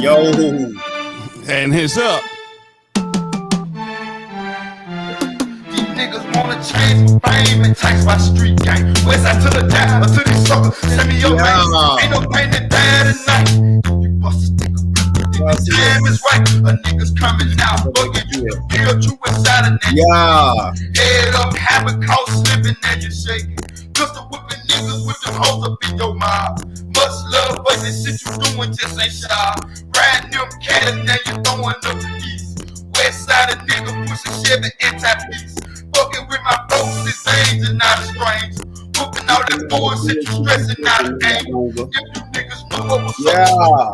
Yo, And his up. These niggas wanna change my fame and tax my street gang. West side to the down, or to these suckers. Send me your Yeah. name. Ain't no pain that die tonight. You bust a stick up. Well, The time is right. A nigga's coming out. Bugging you can feel you inside of that. yeah. Head up, habit caught slipping and you shaking. Pistol whipping niggas with them hoes up in your mouth. Much love, but this shit you doing just ain't shy. Riding them cats, now you throwing up the east. West side of nigga pushing Chevy anti-peace. Fucking with my folks, this ain't and not a stranger. Whooping all that bullshit, you stressing out of anger. If you niggas know what was up,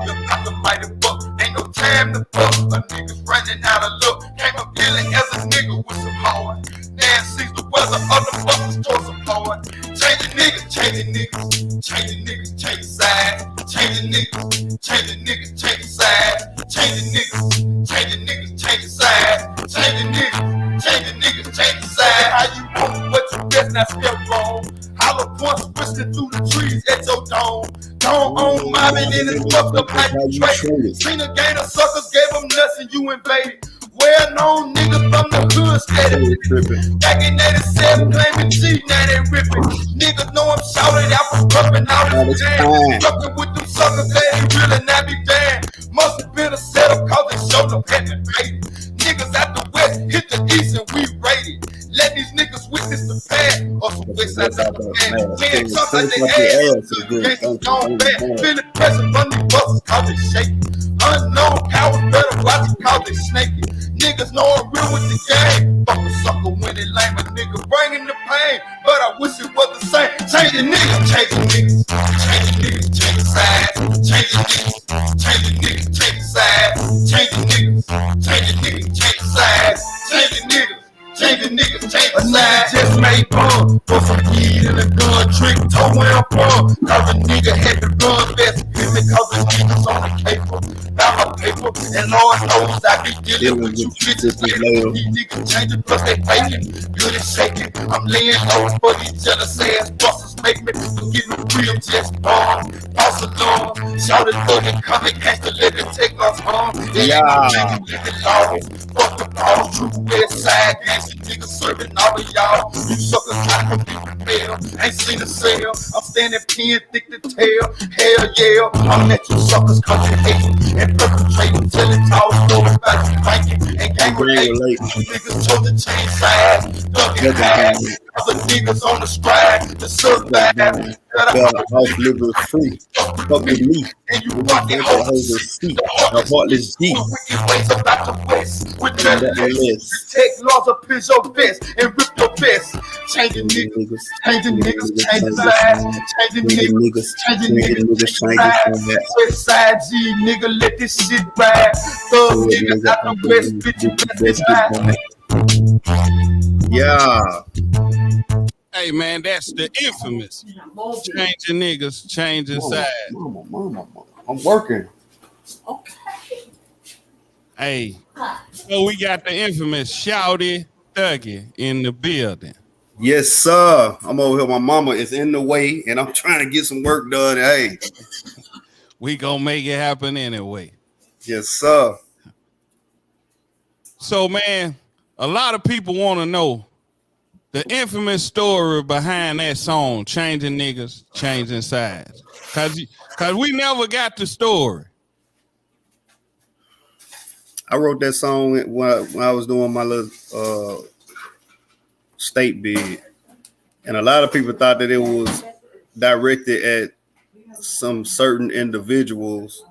you're not the mighty buck. Ain't no time to fuck. A nigga's running out of luck. Came up feeling as a nigga with some hard. Now sees the weather, other buckets towards some hard. Changing niggas, changing niggas, changing niggas, changing sides. Changing niggas, changing niggas, changing sides. Changing niggas, changing niggas, changing sides. Changing niggas, changing niggas, changing sides. How you want what you best not step wrong? Hollow points whistling through the trees at your dome. Don't own mobbing in his fucked up like you traded. Seen a gang of suckers, gave them nuts and you invaded. Well-known niggas from the hood steady. Back in 87, claiming G, now they ripping. Niggas know I'm shouted out for pumping out his jam. Fucking with them suckers, they ain't really not be damn. Must have been a setup cause they showed up at the bait. Niggas out the west hit the east and we raided. Let these niggas witness the past or some west side of the man. When it comes out their ass, gangsters gone bad. Feel the pressure from these buses cause they shaking. Unknown cowards better watch it cause they snaking. Niggas know I'm real with the game. Fuck a sucker when it lame. A nigga bringing the pain, but I wish it was the same. Changing niggas, changing niggas, changing niggas, changing sides. Changing niggas, changing niggas, changing sides. Changing niggas, changing niggas, changing sides. Changing niggas. Changing niggas, changing sides. Just made fun for some weed and a gun trick. Told where I'm from, cause a nigga had to run best. Because the niggas on the paper, about my paper. And Lord knows I be dealing with you bitches later. These niggas changing plus they faking. Good and shaking. I'm laying low for these jealous ass busters. Make me forget the real just bomb. False alarm. Shouted thugging, coming, catch the liquor, take off home. Yeah. Fuck the ball, true west side, dancing niggas serving all of y'all. You suckers not gonna be prepared. Ain't seen a sale. I'm standing pin thick to tail. Hell yeah, I'll let you suckers cause you hate and perpetrate telling tall stories about you banking and gang related. Niggas chose to change sides. Thugging ass. Other niggas on the stride to survive. Off liver free. Fuck with me. And you rockin' hoes. The heartless G. Wicked ways about the west. With the list. Take laws up in your vest and rip your vest. Changing niggas, changing niggas, changing sides. Changing niggas, changing niggas, changing sides. West side G, nigga, let this shit ride. Thug niggas out the west, bitch, you best ride. Yeah. Hey man, that's the infamous changing niggas, changing sides. Mama. I'm working. Okay. Hey, so we got the infamous Shawdy Thuggy in the building. Yes, sir. I'm over here. My mama is in the way, and I'm trying to get some work done. Hey, we gonna make it happen anyway. Yes, sir. So man, a lot of people want to know the infamous story behind that song, Changing Niggas, Changing Sides. Cause we never got the story. I wrote that song when I was doing my little state bid. And a lot of people thought that it was directed at some certain individuals,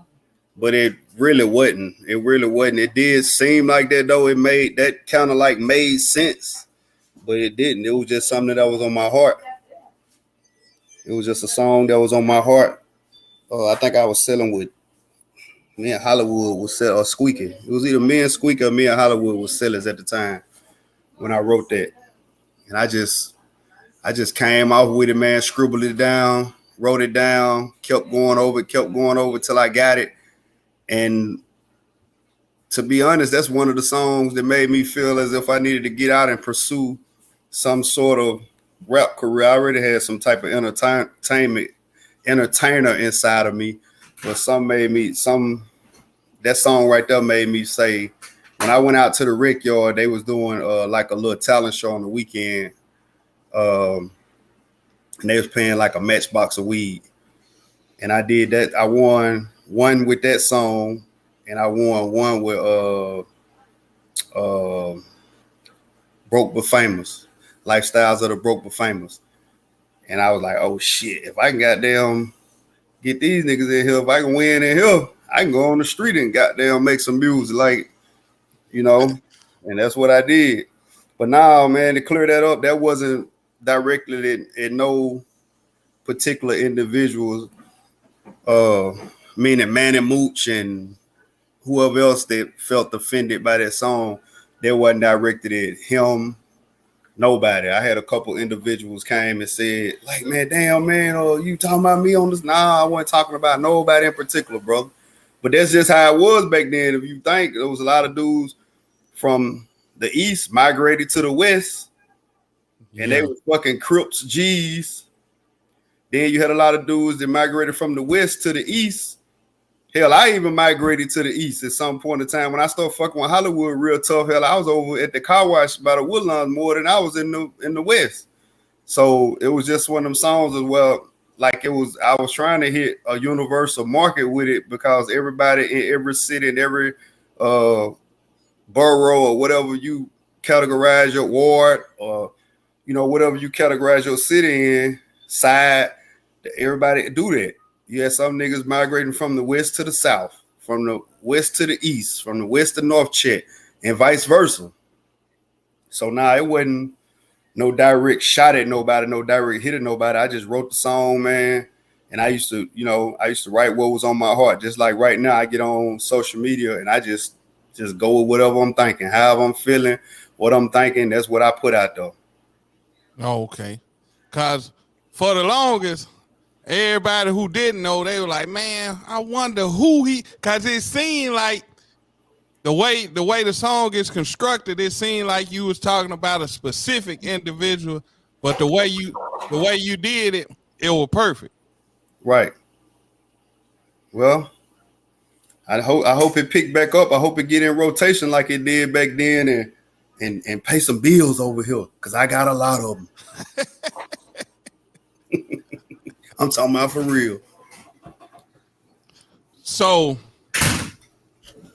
but it really wasn't. It did seem like that though. It made that kind of like made sense. But it didn't. It was just something that was on my heart. It was just a song that was on my heart. I think I was selling with me and Hollywood was squeaking. It was either me and Squeaker or me and Hollywood was sellers at the time when I wrote that. And I just came off with it, man, scribbled it down, wrote it down, kept going over till I got it. And to be honest, that's one of the songs that made me feel as if I needed to get out and pursue some sort of rap career. I already had some type of entertainer inside of me, but some that song right there made me say, when I went out to the rec yard, they was doing like a little talent show on the weekend. And they was paying like a matchbox of weed. And I did that. I won one with that song, and I won one with Broke But Famous, Lifestyles of the Broke But Famous. And I was like, oh shit, if I can goddamn get these niggas in here, if I can win in here, I can go on the street and goddamn make some music, like, you know, and that's what I did. But now, man, to clear that up, that wasn't directly at no particular individuals, meaning Manny Mooch and whoever else that felt offended by that song. That wasn't directed at him, nobody. I had a couple individuals came and said, like, man, damn, man, you talking about me on this? Nah, I wasn't talking about nobody in particular, brother. But that's just how it was back then. If you think, there was a lot of dudes from the East migrated to the West, and they were fucking Crips, G's. Then you had a lot of dudes that migrated from the West to the East. Hell, I even migrated to the East at some point in time. When I started fucking with Hollywood real tough, hell, I was over at the car wash by the Woodlands more than I was in the West. So it was just one of them songs as well. Like I was trying to hit a universal market with it, because everybody in every city and every borough or whatever you categorize your ward, or whatever you categorize your city in, side, everybody do that. You had some niggas migrating from the West to the South, from the West to the East, from the West to North Chet, and vice versa. So now it wasn't no direct shot at nobody, no direct hit at nobody. I just wrote the song, man. And I used to write what was on my heart. Just like right now, I get on social media and I just go with whatever I'm thinking, how I'm feeling, what I'm thinking. That's what I put out there. Oh, okay. Because for the longest, everybody who didn't know, they were like, man, I wonder who because it seemed like the way the song is constructed, it seemed like you was talking about a specific individual, but the way you did it, it was perfect. Right. Well, I hope it picked back up. I hope it get in rotation like it did back then, and pay some bills over here, because I got a lot of them. I'm talking about for real. So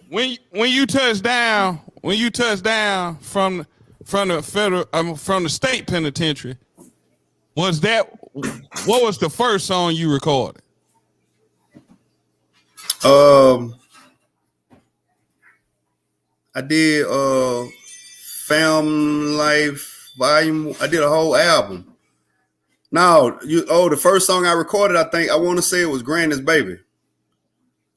when you touch down from the state penitentiary, what was the first song you recorded? I did Fam Life Volume. I did a whole album. No, the first song I recorded, I want to say it was Granny's Baby.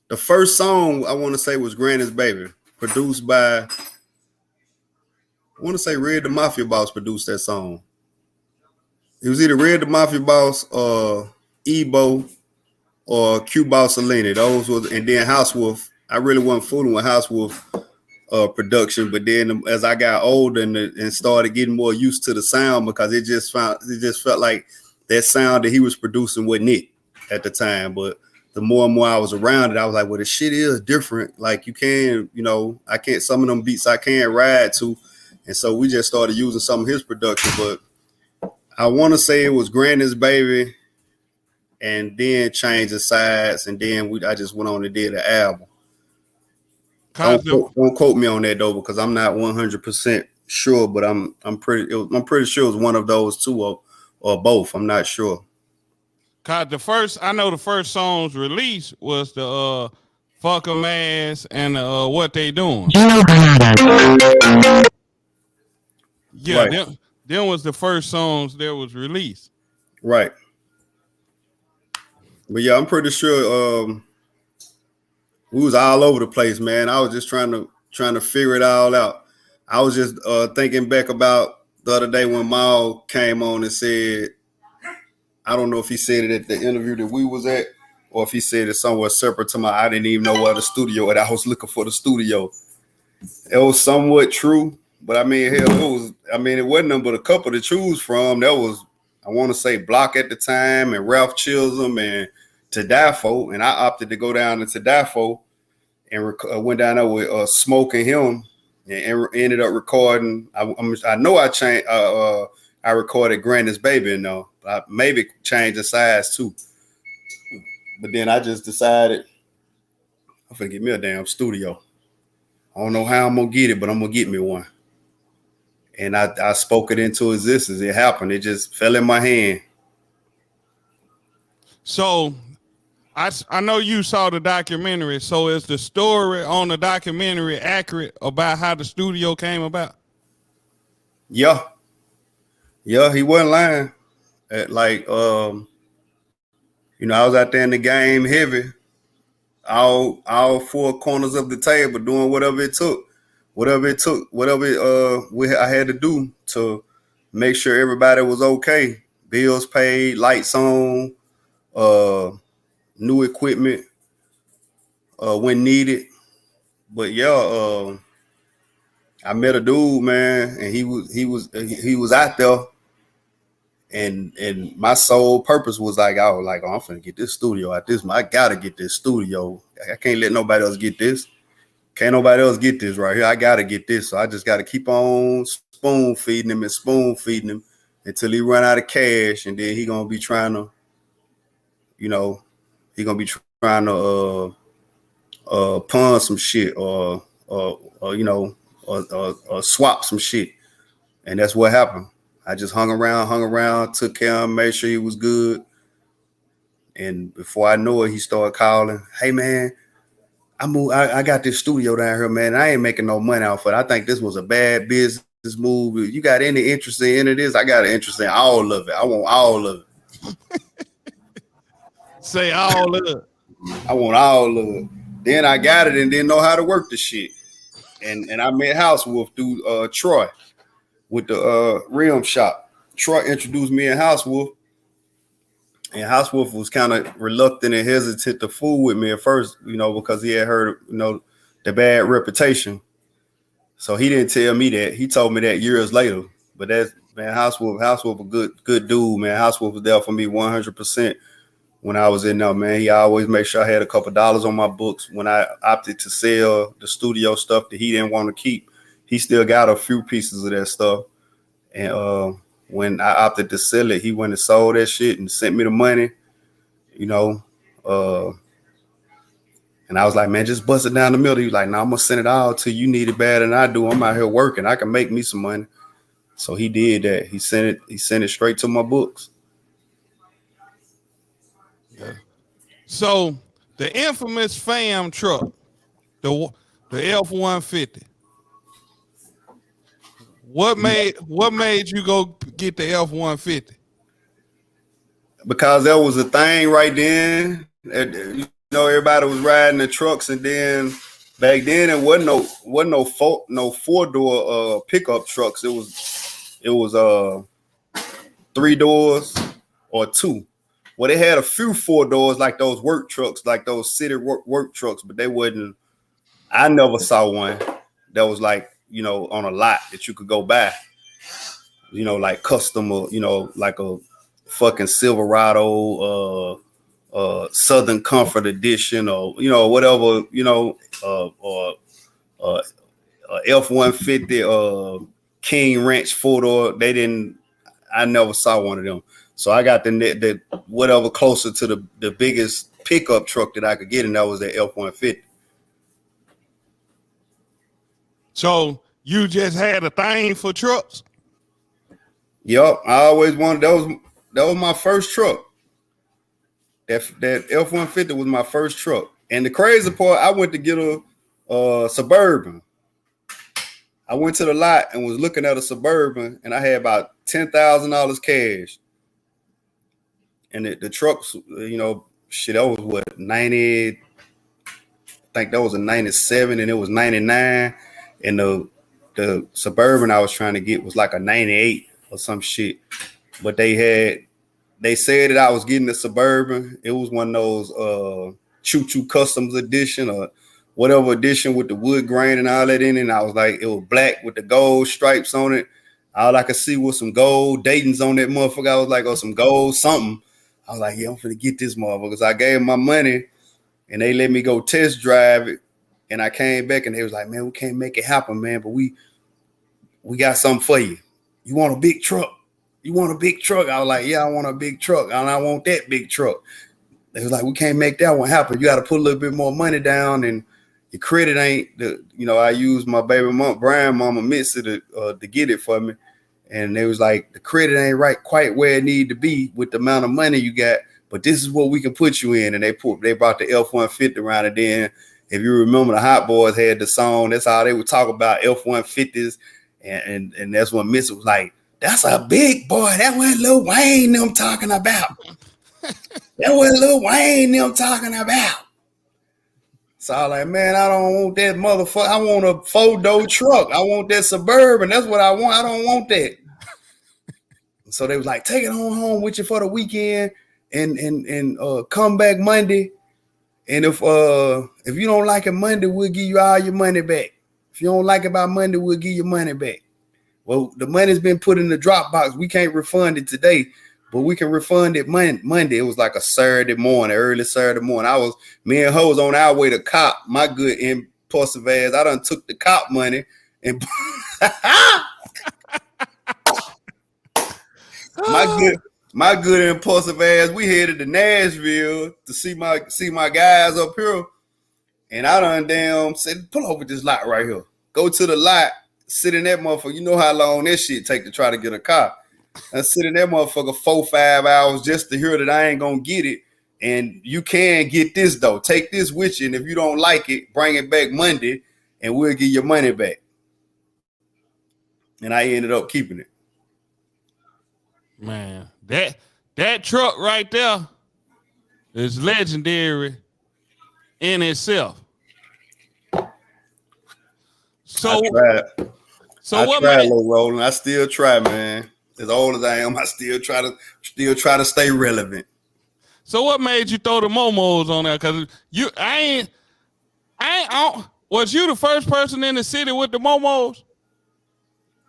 The first song I want to say was Granny's Baby, produced by, I want to say Red the Mafia Boss produced that song. It was either Red the Mafia Boss or Ebo or Q Boss Alini. Those was, and then House Wolf. I really wasn't fooling with House Wolf production, but then as I got older and started getting more used to the sound, because it just felt like that sound that he was producing wasn't it at the time. But the more and more I was around it, I was like, well, the shit is different. Like you can, I can't, some of them beats I can't ride to. And so we just started using some of his production. But I want to say it was Granny's Baby, and then Change the Sides, and then I just went on and did an album. Don't quote me on that though, because I'm not 100% sure, but I'm pretty sure it was one of those two or both. I'm not sure. Cause the first songs released was the Fuck 'em Ass and What They Doing. Yeah, right. Them was the first songs that was released. Right. But yeah, I'm pretty sure we was all over the place, man. I was just trying to figure it all out. I was just thinking back about the other day when Mal came on and said, I don't know if he said it at the interview that we was at, or if he said it somewhere separate to I didn't even know where the studio, and I was looking for the studio. It was somewhat true, but I mean, hell, it wasn't nothing but a couple to choose from. That was, I want to say, Block at the time, and Ralph Chisholm, and To Die For, and I opted to go down to Die For. and went down there with Smoke and him, and ended up recording. I know I changed. I recorded Granny's Baby, and I maybe changed the size too. But then I just decided I'm gonna get me a damn studio. I don't know how I'm gonna get it, but I'm gonna get me one. And I spoke it into existence. It happened. It just fell in my hand. So I know you saw the documentary. So is the story on the documentary accurate about how the studio came about? Yeah, he wasn't lying. Like I was out there in the game heavy, all four corners of the table, doing whatever it took, I had to do to make sure everybody was okay. Bills paid, lights on, new equipment when needed. But yeah, I met a dude, man, and he was out there, and my sole purpose was like, I was like, oh, I'm finna get this studio out this. I gotta get this studio. I can't let nobody else get this. Can't nobody else get this right here. I gotta get this. So I just gotta keep on spoon feeding him until he run out of cash, and then he gonna be trying to, pawn some shit or swap some shit. And that's what happened. I just hung around, took care of him, made sure he was good. And before I knew it, he started calling, hey man, I got this studio down here, man. I ain't making no money off of it. I think this was a bad business move. You got any interest in any of this? I got an interest in all of it. I want all of it. Say all of it. I want all of it. Then I got it and didn't know how to work the shit. And I met House Wolf through Troy with the rim shop. Troy introduced me and House Wolf. And House Wolf was kind of reluctant and hesitant to fool with me at first, because he had heard, the bad reputation. So he didn't tell me that. He told me that years later. But that's, man, House Wolf a good dude, man. House Wolf was there for me 100% when I was in there, man. He always made sure I had a couple dollars on my books. When I opted to sell the studio stuff that he didn't want to keep, he still got a few pieces of that stuff. And when I opted to sell it, he went and sold that shit and sent me the money, and I was like, man, just bust it down the middle. He was like, no, I'm going to send it all to you. You need it better than I do. I'm out here working. I can make me some money. So he did that. He sent it straight to my books. Yeah. So the infamous fam truck, the F-150. What made you go get the F-150? Because there was a thing right then. Everybody was riding the trucks, and then back then it wasn't no 4-door pickup trucks. It was 3 doors or 2. Well, they had a few 4 doors like those work trucks, like those city work trucks, but they wasn't. I never saw one that was like, on a lot that you could go buy, like custom, or, like a fucking Silverado, Southern Comfort edition, or, whatever, or F-150, King Ranch 4-door. I never saw one of them. So I got the whatever closer to the biggest pickup truck that I could get, and that was the F-150. So you just had a thing for trucks? Yup, I always wanted. That was my first truck. That F-150 was my first truck. And the crazy part, I went to get a Suburban. I went to the lot and was looking at a Suburban, and I had about $10,000 cash. And the trucks, that was what, 90, I think that was a 97, and it was 99. And the Suburban I was trying to get was like a 98 or some shit. But they said that I was getting the Suburban. It was one of those Choo Choo Customs edition or whatever edition with the wood grain and all that in it. And I was like, it was black with the gold stripes on it. All I could see was some gold Dayton's on that motherfucker. I was like, oh, some gold something. I was like, yeah, I'm finna get this motherfucker. So I gave them my money, and they let me go test drive it. And I came back and they was like, man, we can't make it happen, man, but we got something for you. You want a big truck? You want a big truck? I was like, yeah, I want a big truck. And I want that big truck. They was like, we can't make that one happen. You got to put a little bit more money down, and your credit ain't the. I used my baby mom, Brian mama, Missy to get it for me, and they was like, the credit ain't right quite where it need to be with the amount of money you got, but this is what we can put you in. And they brought the F-150 around it. Then, if you remember, the Hot Boys had the song. That's how they would talk about F-150s, and that's when Missy was like, that's a big boy. That what Lil Wayne them talking about. That what Lil Wayne them talking about. So I was like, man, I don't want that motherfucker. I want a 4-door truck. I want that Suburban. That's what I want. I don't want that. So they was like, take it on home with you for the weekend and come back Monday. And if you don't like it Monday, we'll give you all your money back. If you don't like it by Monday, we'll give you money back. Well, the money's been put in the Dropbox. We can't refund it today, but we can refund it Monday. It was like a Saturday morning, early Saturday morning. Me and her was on our way to cop. My good impulsive ass, I done took the cop money and my good impulsive ass. We headed to Nashville to see my guys up here, and I done damn said, pull over this lot right here. Go to the lot. Sit in that motherfucker. You know how long that shit take to try to get a car. I sit in that motherfucker 4-5 hours just to hear that I ain't gonna get it. And you can get this though. Take this with you, and if you don't like it, bring it back Monday, and we'll give your money back. And I ended up keeping it. Man, that truck right there is legendary in itself. So I tried, little Roland. I still try, man. As old as I am, I still try to stay relevant. So what made you throw the momos on there? Cause was you the first person in the city with the momos?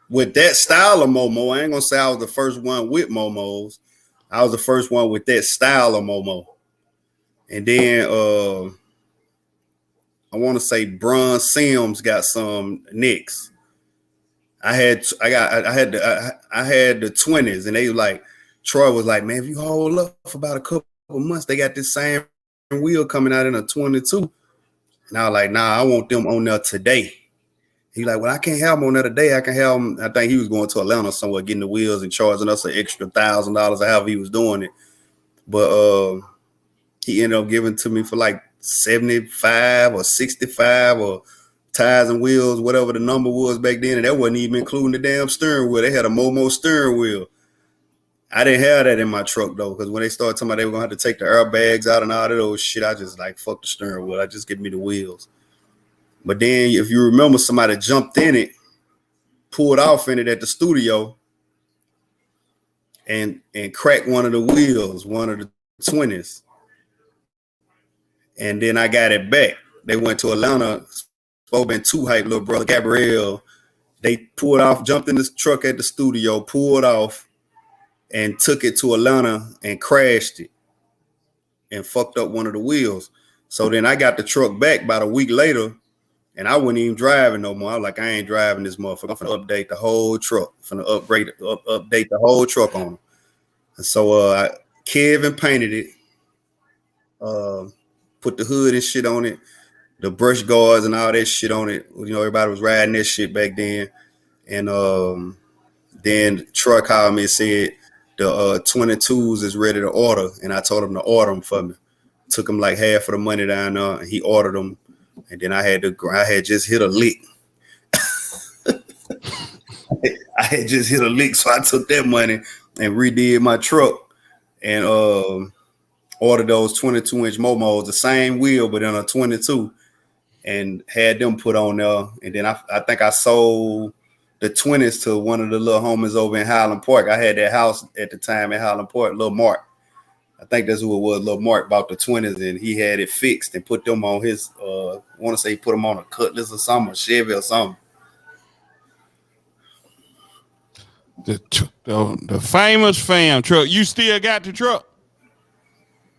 With that style of momo, I ain't gonna say I was the first one with momos. I was the first one with that style of momo. And then I want to say Bron Sims got some next. I had the 20s, and they like Troy was like, man, if you hold up for about a couple of months, they got this same wheel coming out in a 22. And I was like, nah, I want them on there today. He like, well, I can't have them on there today. I can have them. I think he was going to Atlanta somewhere, getting the wheels and charging us an extra $1,000 or however he was doing it. But he ended up giving to me for like 75 or 65 or tires and wheels, whatever the number was back then. And that wasn't even including the damn steering wheel. They had a Momo steering wheel. I didn't have that in my truck though, because when they started talking about they were gonna have to take the airbags out and all of those shit, I just like, fuck the steering wheel. I just give me the wheels. But then if you remember, somebody jumped in it, pulled off in it at the studio, and cracked one of the wheels, one of the 20s. And then I got it back. They went to Atlanta, spoke been too hype, little brother Gabrielle. They pulled off, jumped in this truck at the studio, pulled off, and took it to Atlanta and crashed it and fucked up one of the wheels. So then I got the truck back about a week later, and I wasn't even driving no more. I was like, I ain't driving this motherfucker. I'm finna update the whole truck. I'm finna update the whole truck on it. And so Kevin painted it, put the hood and shit on it, the brush guards and all that shit on it. You know, everybody was riding that shit back then. And then Troy called me and said, the 22s is ready to order. And I told him to order them for me. Took him like half of the money down there, and he ordered them. And then I had just hit a lick. I had just hit a lick, so I took that money and redid my truck and ordered those 22-inch Momos, the same wheel, but in a 22, and had them put on there. And then I think I sold the 20s to one of the little homies over in Highland Park. I had that house at the time in Highland Park, Lil Mark. I think that's who it was. Lil Mark bought the 20s, and he had it fixed and put them on his, I want to say he put them on a Cutlass or something, or Chevy or something. The famous fam truck. You still got the truck?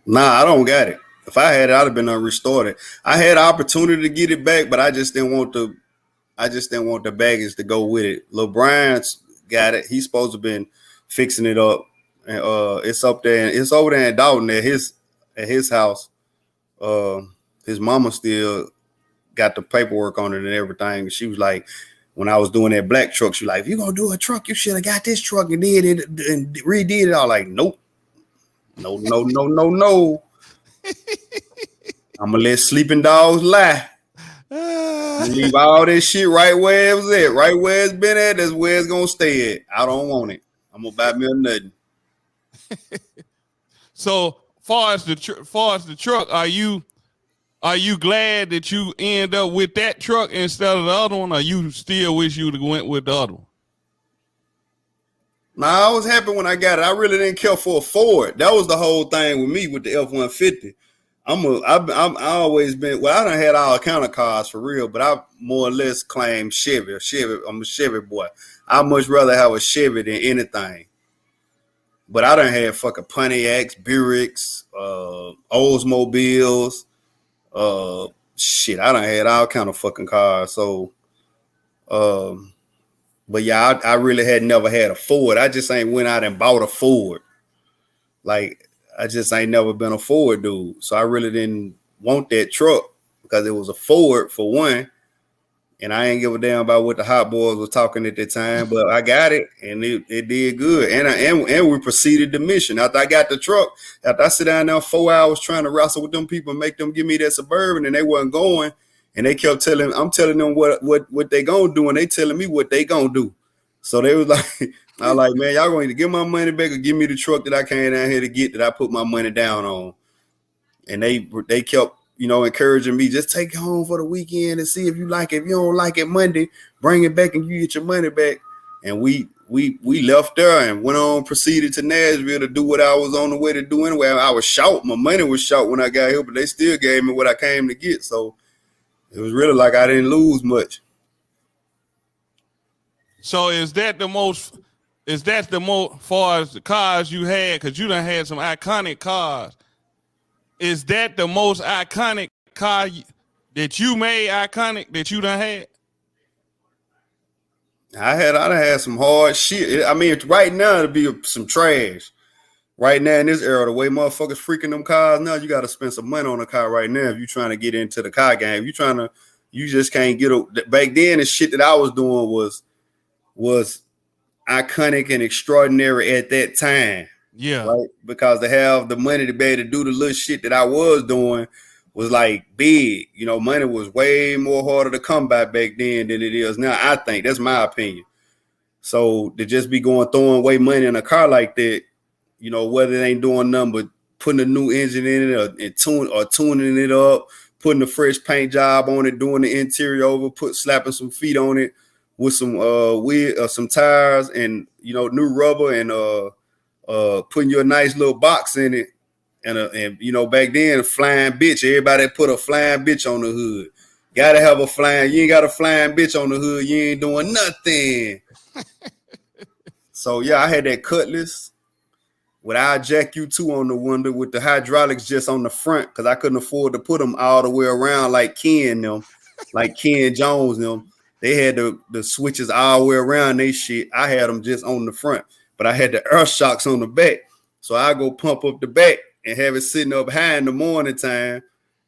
Nah, I don't got it. If I had it, I'd have been restored it. I had the opportunity to get it back, but I just didn't want the baggage to go with it. Lil Brian's got it. He's supposed to have been fixing it up. And it's up there. It's over there in Dalton at his house. His mama still got the paperwork on it and everything. She was like, when I was doing that black truck, she was like, if you're gonna do a truck, you should have got this truck and did it and redid it. I was like, nope. No. I'm gonna let sleeping dogs lie. Leave all this shit right where it was at, right where it's been at. That's where it's gonna stay at. I don't want it. I'm gonna buy me a nothing. So far as the truck, are you glad that you end up with that truck instead of the other one, or you still wish you would have went with the other one? Nah, I was happy when I got it. I really didn't care for a Ford. That was the whole thing with me with the F-150. I've always been, well, I done had all kind of cars for real, but I more or less claim Chevy. I'm a Chevy boy. I'd much rather have a Chevy than anything. But I done had fucking Pontiacs, Buicks, Oldsmobiles, shit. I done had all kind of fucking cars. So, but yeah, I really had never had a Ford. I just ain't went out and bought a Ford. Like, I just ain't never been a Ford dude. So I really didn't want that truck because it was a Ford for one. And I ain't give a damn about what the hot boys was talking at that time, but I got it and it did good. And we proceeded the mission. After I got the truck, after I sit down there 4 hours trying to wrestle with them people and make them give me that Suburban and they wasn't going, and they kept I'm telling them what they gonna do, and they telling me what they gonna do. So they was like, I was like, man, y'all gonna either give my money back or give me the truck that I came down here to get that I put my money down on. And they kept, encouraging me, just take it home for the weekend and see if you like it. If you don't like it Monday, bring it back and you get your money back. And we left there and went on, proceeded to Nashville to do what I was on the way to do anyway. I was short. My money was short when I got here, but they still gave me what I came to get. So it was really like I didn't lose much. So is that the most far as the cars you had, because you done had some iconic cars, is that the most iconic car that you made iconic that you done had? I done had some hard shit. I mean, right now it'd be some trash. Right now in this era, the way motherfuckers freaking them cars now, you got to spend some money on a car right now if you're trying to get into the car game. You just can't get back then. The shit that I was doing was iconic and extraordinary at that time. Yeah. Right? Because to have the money to be able to do the little shit that I was doing was like big. Money was way more harder to come by back then than it is now. I think that's my opinion. So to just be throwing away money in a car like that, whether it ain't doing nothing but putting a new engine in it or tuning it up, putting a fresh paint job on it, doing the interior over, slapping some feet on it with some some tires and new rubber and putting your nice little box in it. And back then, a flying bitch. Everybody put a flying bitch on the hood. Gotta have a flying. You ain't got a flying bitch on the hood, you ain't doing nothing. So yeah, I had that Cutlass with our Jack U2 on the window with the hydraulics just on the front because I couldn't afford to put them all the way around like Ken Jones them. They had the switches all the way around they shit. I had them just on the front, but I had the air shocks on the back. So I go pump up the back and have it sitting up high in the morning time.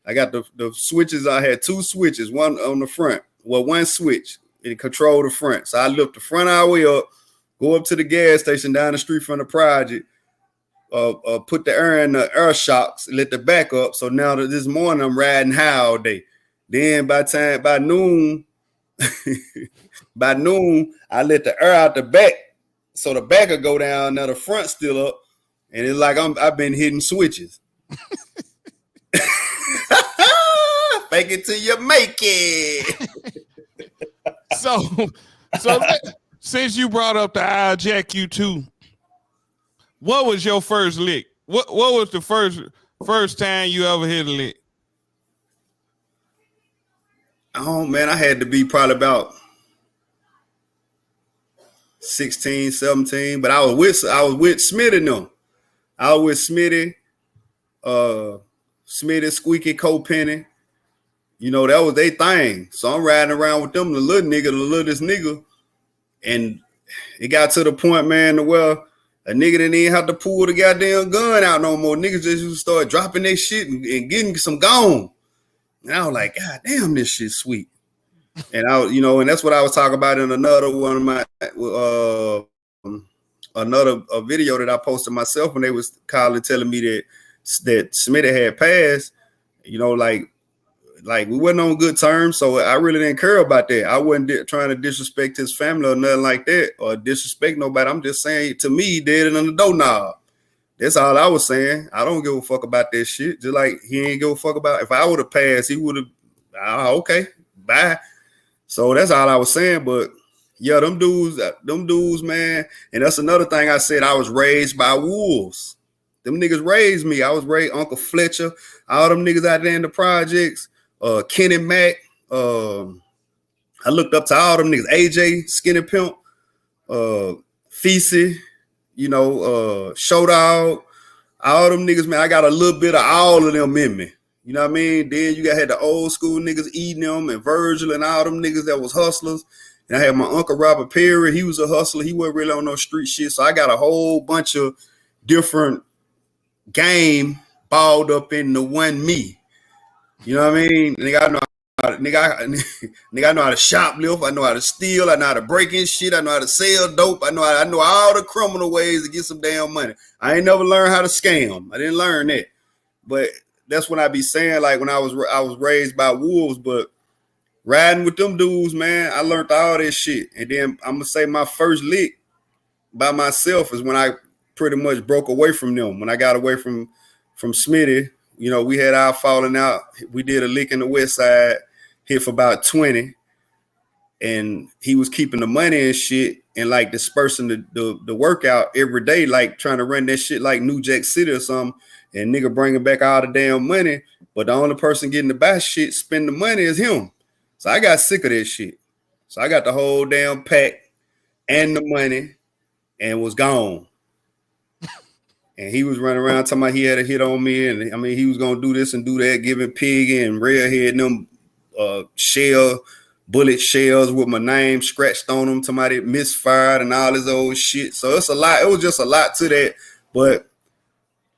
I got the switches. I had two switches, one on the front. Well, one switch, it controlled the front. So I lift the front all the way up, go up to the gas station down the street from the project, put the air in the air shocks, let the back up. So now that this morning I'm riding high all day. Then by noon, I let the air out the back. So the back will go down, now the front still up. And it's like I've been hitting switches. Fake it till you make it. So since you brought up the I Jack U2, what was your first lick? What was the first time you ever hit a lick? Oh man, I had to be probably about 16, 17, but I was with Smitty and them. I was with Smitty, Smitty, Squeaky, Copenny. You know, that was their thing. So I'm riding around with them, the littlest nigga. And it got to the point, man, to where a nigga didn't even have to pull the goddamn gun out no more. Niggas just used to start dropping their shit and getting some gone. And I was like, God damn, this shit's sweet. And and that's what I was talking about in another one of my another video that I posted myself when they was calling telling me that Smitty had passed. You know, like we wasn't on good terms, so I really didn't care about that. I wasn't trying to disrespect his family or nothing like that, or disrespect nobody. I'm just saying, to me, he did it on the doorknob. That's all I was saying. I don't give a fuck about that shit. Just like he ain't give a fuck about. If I would have passed, he would have. Okay, bye. So that's all I was saying. But yeah, them dudes, man. And that's another thing I said. I was raised by wolves. Them niggas raised me. I was raised Uncle Fletcher. All them niggas out there in the projects. Kenny Mack. I looked up to all them niggas. AJ, Skinny Pimp, Feesy, Showdog, all them niggas, man. I got a little bit of all of them in me. You know what I mean? Then you had the old school niggas eating them, and Virgil and all them niggas that was hustlers. And I had my Uncle Robert Perry. He was a hustler. He wasn't really on no street shit. So I got a whole bunch of different game balled up in the one me. You know what I mean? Nigga, I know how to shoplift. I know how to steal. I know how to break in shit. I know how to sell dope. I know all the criminal ways to get some damn money. I ain't never learned how to scam. I didn't learn that. But that's what I be saying. Like when I was raised by wolves, but riding with them dudes, man, I learned all this shit. And then I'm gonna say my first lick by myself is when I pretty much broke away from them. When I got away from Smitty. You know, we had our falling out. We did a lick in the west side, hit for about 20. And he was keeping the money and shit and like dispersing the workout every day, like trying to run that shit like New Jack City or something. And nigga bringing back all the damn money. But the only person getting to buy shit, spend the money is him. So I got sick of that shit. So I got the whole damn pack and the money and was gone. And he was running around talking about he had a hit on me. And I mean, he was going to do this and do that, giving Piggy and Redhead them bullet shells with my name scratched on them. Somebody misfired and all this old shit. So it's a lot. It was just a lot to that. But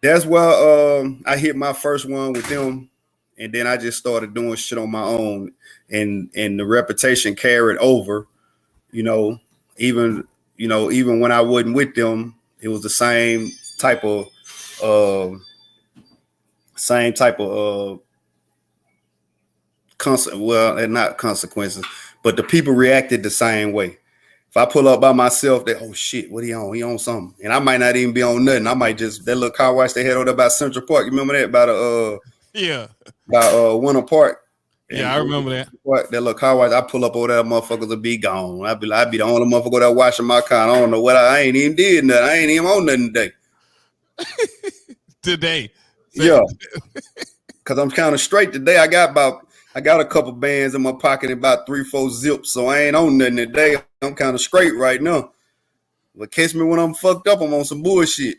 that's where I hit my first one with them. And then I just started doing shit on my own. And the reputation carried over, even when I wasn't with them, it was the same type of not consequences, but the people reacted the same way. If I pull up by myself, they, oh shit, what he on? He on something. And I might not even be on nothing. I might just, that little car wash they had over there by Central Park. You remember that? By Winter Park. Yeah, I remember that. That little car wash, I pull up over there, motherfuckers will be gone. I'd be the only motherfucker there washing my car. I don't know what I ain't even did nothing. I ain't even on nothing today. Yeah. Cause I'm kind of straight today. I got a couple bands in my pocket and about 3-4 zips. So I ain't on nothing today. I'm kind of straight right now. But catch me when I'm fucked up, I'm on some bullshit.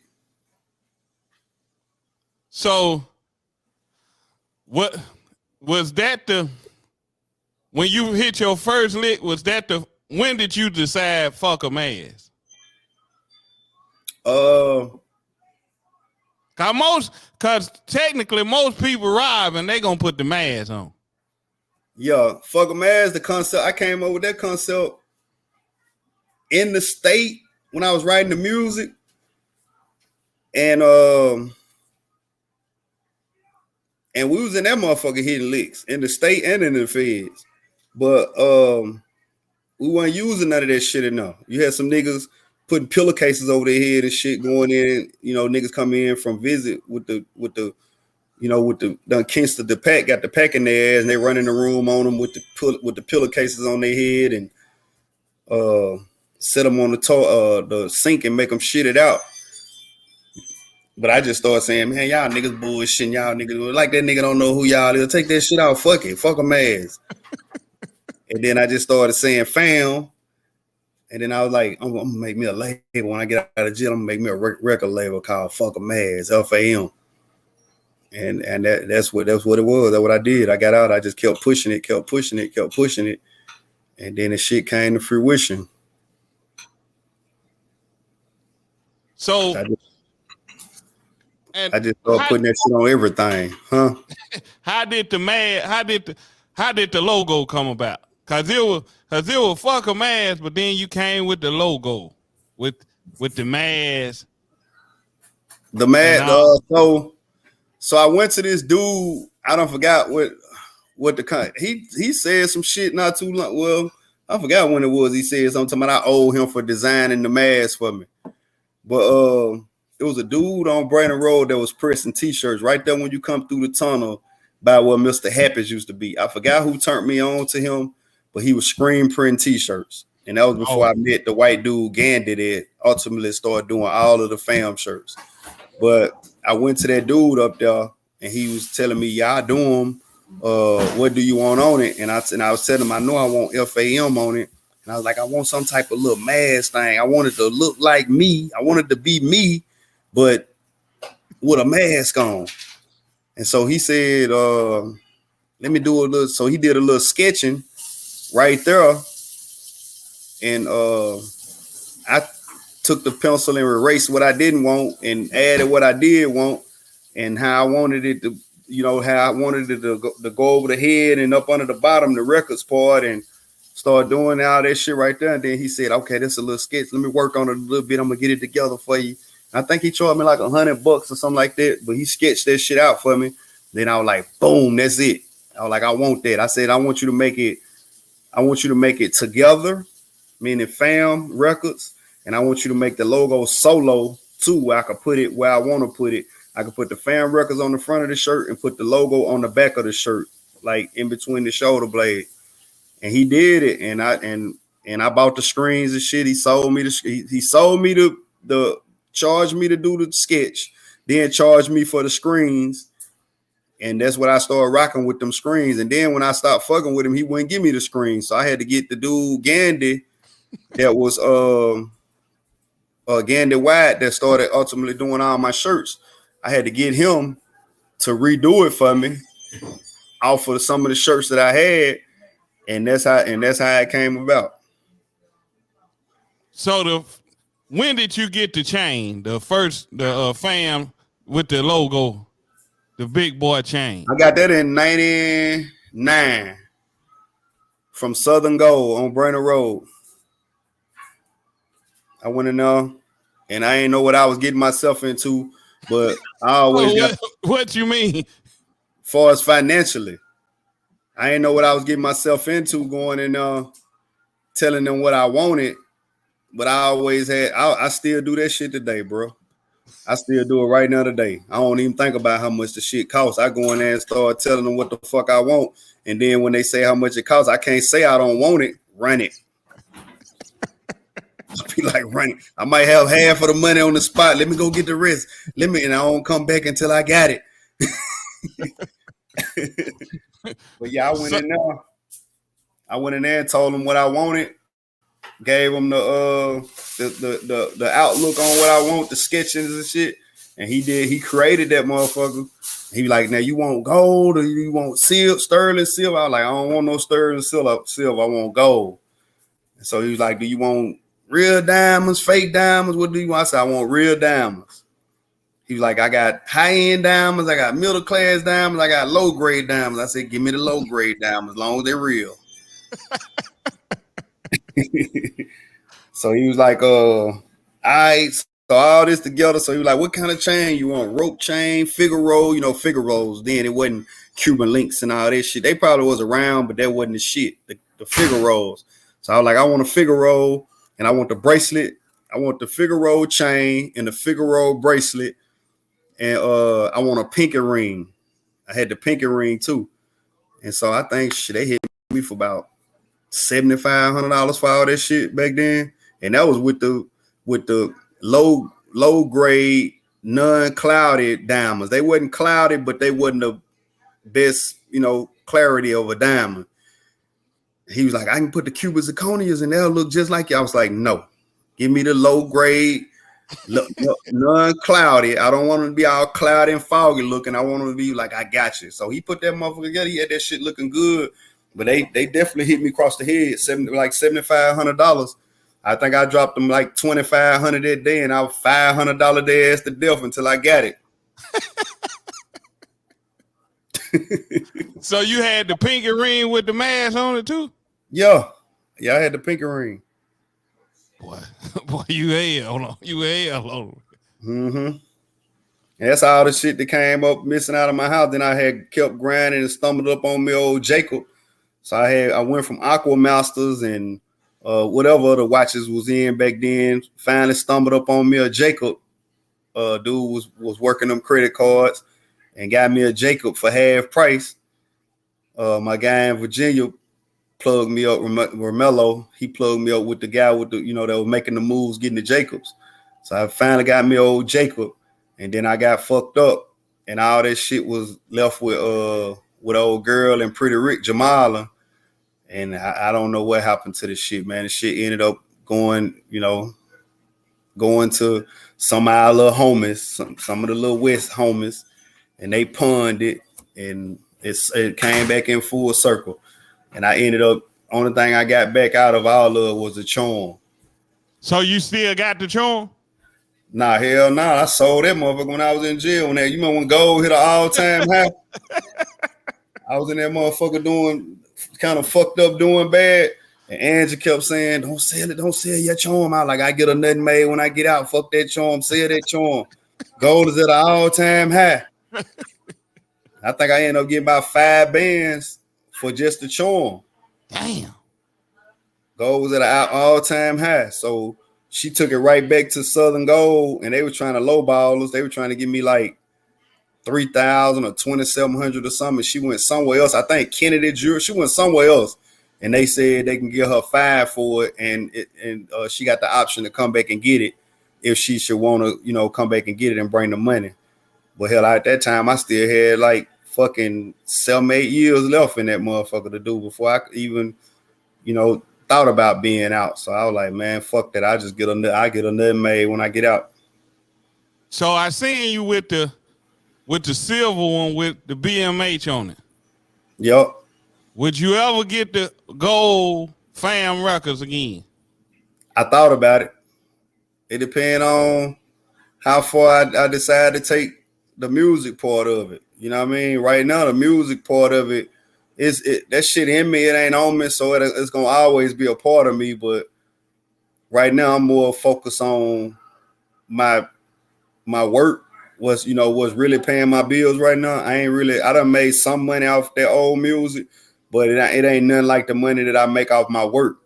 So what was that when you hit your first lick, when did you decide fuck a ass? Cause technically most people rob and they gonna put the mask on. Yeah, fuck a ass, the concept. I came up with that concept in the state when I was writing the music. And we was in that motherfucker hitting licks in the state and in the feds. But we weren't using none of that shit enough. You had some niggas putting pillowcases over their head and shit going in. Niggas come in from visit with the Kingston, the pack, got the pack in their ass, and they run in the room on them with the pillowcases on their head and set them on the sink and make them shit it out. But I just started saying, man, y'all niggas bullshitting, y'all niggas like that nigga don't know who y'all is. Take that shit out, fuck it, fuck 'em ass. And then I just started saying fam. And then I was like, I'm gonna make me a label when I get out of jail. I'm gonna make me a record label called Fuck 'em Ass, FAM. And that's what it was. That's what I did. I got out. I just kept pushing it, and then the shit came to fruition. So I just started putting that shit on everything, huh? How did the logo come about? Cause it was fuck a mask, but then you came with the logo, with the mask. The mask. So I went to this dude. I don't forgot what the he said some shit not too long. Well, I forgot when it was. He said something about I owe him for designing the mask for me. But it was a dude on Brandon Road that was pressing t-shirts right there when you come through the tunnel by where Mr. Happy's used to be. I forgot who turned me on to him, but he was screen printing t-shirts. And that was before I met the white dude Gandhi that ultimately started doing all of the fam shirts. But I went to that dude up there and he was telling me, yeah, I do them. What do you want on it? And I was telling him, I know I want FAM on it. And I was like, I want some type of little mask thing. I want it to look like me. I want it to be me, but with a mask on. And so he said, let me do a little. So he did a little sketching right there. And I took the pencil and erased what I didn't want and added what I did want and how I wanted it to, how I wanted it to go over the head and up under the bottom, the records part, and start doing all that shit right there. And then he said, okay, that's a little sketch. Let me work on it a little bit. I'm going to get it together for you. I think he charged me like $100 or something like that, but he sketched that shit out for me. Then I was like, boom, that's it. I was like, I want that. I said, I want you to make it together, meaning fam records. And I want you to make the logo solo too, where I could put it where I want to put it. I could put the fam records on the front of the shirt and put the logo on the back of the shirt, like in between the shoulder blade. And he did it, and I bought the screens and shit. He sold me the charged me to do the sketch, then charged me for the screens, and that's what I started rocking with them screens. And then when I stopped fucking with him, he wouldn't give me the screens, so I had to get the dude Gandhi, that was Gandhi White, that started ultimately doing all my shirts. I had to get him to redo it for me off of some of the shirts that I had. And that's how it came about. So when did you get the chain? The fam with the logo, the big boy chain. I got that in '99 from Southern Gold on Brandon Road. I went in there and I didn't know what I was getting myself into, but I always what you mean? As far as financially. I didn't know what I was getting myself into going in telling them what I wanted, but I always had, I still do that shit today, bro. I still do it right now today. I don't even think about how much the shit costs. I go in there and start telling them what the fuck I want. And then when they say how much it costs, I can't say I don't want it, run it. I be like, run it. I might have half of the money on the spot. Let me go get the rest. And I don't come back until I got it. But yeah, I went in there and told them what I wanted, gave them the outlook on what I want, the sketches and shit. And he created that motherfucker. He was like, now you want gold or you want sterling silver? I was like, I don't want no sterling silver. I want gold. And so he was like, do you want real diamonds, fake diamonds? What do you want? I said, I want real diamonds. He was like, I got high-end diamonds, I got middle-class diamonds, I got low-grade diamonds. I said, give me the low-grade diamonds as long as they're real. So he was like, all right, so all this together. So he was like, what kind of chain you want? Rope chain, Figaro, Figaros. Then it wasn't Cuban links and all that shit. They probably was around, but that wasn't the shit, the Figaros. So I was like, I want a Figaro, and I want the bracelet. I want the Figaro chain and the Figaro bracelet. And I want a pinky ring. I had the pinky ring too. And so I think they hit me for about $7,500 for all that shit back then. And that was with the low grade, non-clouded diamonds. They wasn't clouded, but they wasn't the best, clarity of a diamond. He was like, I can put the Cuban zirconias and they'll look just like you. I was like, no, give me the low grade Look, none cloudy. I don't want them to be all cloudy and foggy looking. I want them to be like, I got you. So he put that motherfucker together. He had that shit looking good. But they definitely hit me across the head, like $7,500. I think I dropped them like $2,500 that day, and I was $500 their ass to death until I got it. So you had the pinky ring with the mask on it too? Yeah, I had the pinky ring. Boy, you hell on. You hell on. Mm-hmm. And that's all the shit that came up missing out of my house. Then I had kept grinding and stumbled up on me old Jacob. So I went from Aqua Masters and whatever other watches was in back then. Finally stumbled up on me a Jacob. Dude was working them credit cards and got me a Jacob for half price. My guy in Virginia plugged me up, Romello. He plugged me up with the guy with the, that was making the moves, getting the Jacobs. So I finally got me old Jacob, and then I got fucked up, and all that shit was left with old girl and Pretty Rick Jamala. And I don't know what happened to the shit, man. The shit ended up going to some of our little homies, some of the little West homies, and they pawned it, and it came back in full circle. And I ended up, only thing I got back out of all of it was the charm. So you still got the charm? Nah, hell nah. I sold that motherfucker when I was in jail. When you remember when gold hit an all-time high? I was in that motherfucker doing kind of fucked up, doing bad. And Angie kept saying, don't sell your charm out. Like, I get a nothing made when I get out. Fuck that charm, sell that charm. Gold is at an all-time high. I think I ended up getting about 5 bands for just the charm. Damn. Gold was at an all-time high. So she took it right back to Southern Gold, and they were trying to lowball us. They were trying to give me like 3,000 or 2,700 or something. She went somewhere else. I think Kennedy Jewelry. She went somewhere else, and they said they can give her 5 for it, and she got the option to come back and get it if she should want to, come back and get it and bring the money. But hell, at that time, I still had like fucking 7-8 years left in that motherfucker to do before I even, thought about being out. So I was like, man, fuck that. I get another made when I get out. So I seen you with the silver one with the BMH on it. Yup. Would you ever get the gold fam records again? I thought about it. It depends on how far I decide to take the music part of it. You know what I mean? Right now, the music part of it that shit in me. It ain't on me, so it's gonna always be a part of me. But right now, I'm more focused on my work. What's really paying my bills right now. I done made some money off that old music, but it ain't nothing like the money that I make off my work.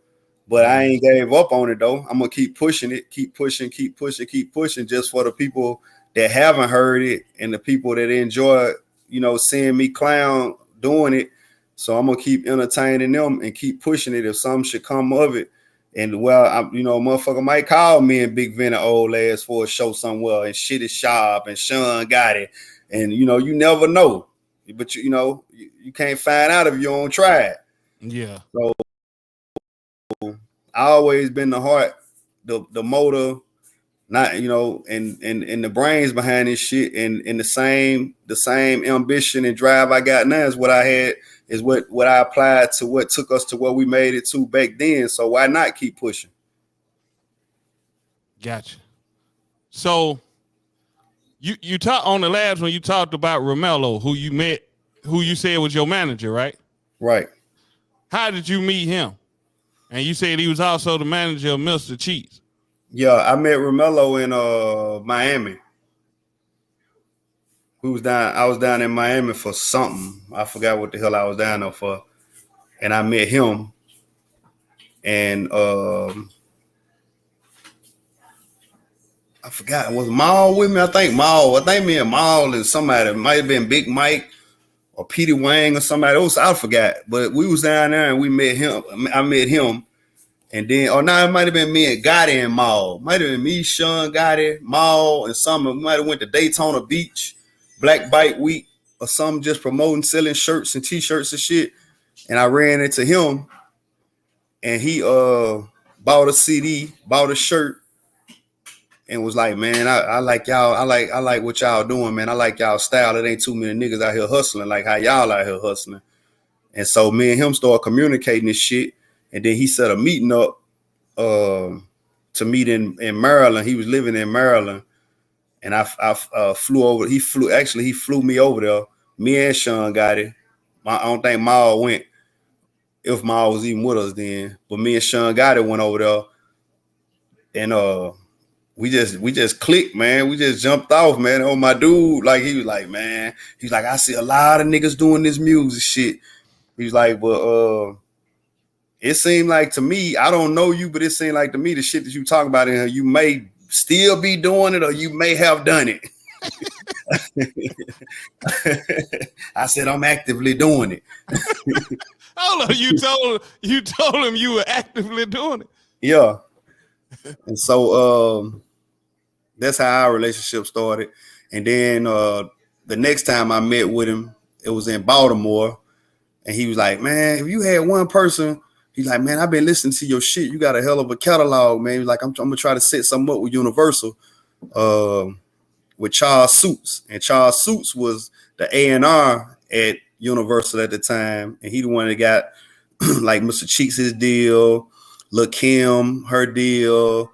But I ain't gave up on it though. I'm gonna keep pushing it, keep pushing, just for the people that haven't heard it and the people that enjoy, seeing me clown doing it. So I'm gonna keep entertaining them and keep pushing it if something should come of it. And motherfucker might call me and Big Vinny old ass for a show somewhere, and shit is sharp and Sean got it. And you never know. But you can't find out if you don't try it. Yeah. So I always been the heart, the motor, not and the brains behind this shit, and the same ambition and drive I got now is what I had, is what I applied to what took us to where we made it to back then. So why not keep pushing? Gotcha. So you talked on the last one, you talked about Romello, who you met, who you said was your manager, right? Right. How did you meet him? And you said he was also the manager of Mr. Cheese. Yeah, I met Romello in Miami. I was down in Miami for something. I forgot what the hell I was down there for. And I met him. And I forgot. Was Maul with me? I think me and Maul and somebody, might have been Big Mike or Petey Wang or somebody else. I forgot. But we was down there and we met him. I met him. And then, it might have been me and Gotti and Maul. Might have been me, Sean, Gotti, Maul, and something. We might have went to Daytona Beach, Black Bike Week, or something, just promoting, selling shirts and T-shirts and shit. And I ran into him, and he bought a CD, bought a shirt, and was like, man, I like y'all. I like what y'all doing, man. I like y'all style. It ain't too many niggas out here hustling like how y'all out here hustling. And so me and him started communicating this shit. And then he set a meeting up to meet in Maryland. He was living in Maryland. And I flew over. He flew me over there. Me and Sean got it. I don't think Maul went, if Maul was even with us then. But me and Sean got it, went over there. And we just clicked, man. We just jumped off, man. Oh, my dude, like he was like, man, he's like, I see a lot of niggas doing this music shit. He's like, but it seemed like to me, I don't know you, but it seemed like to me the shit that you talking about in here, you may still be doing it or you may have done it. I said, I'm actively doing it. Hold on, you told him you were actively doing it. Yeah. And so that's how our relationship started. And then the next time I met with him, it was in Baltimore. And he was like, man, if you had one person, he's like, man, I've been listening to your shit. You got a hell of a catalog, man. He's like, I'm going to try to set something up with Universal with Charles Suits. And Charles Suits was the A&R at Universal at the time. And he the one that got like Mr. Cheeks his deal, Lil' Kim, her deal,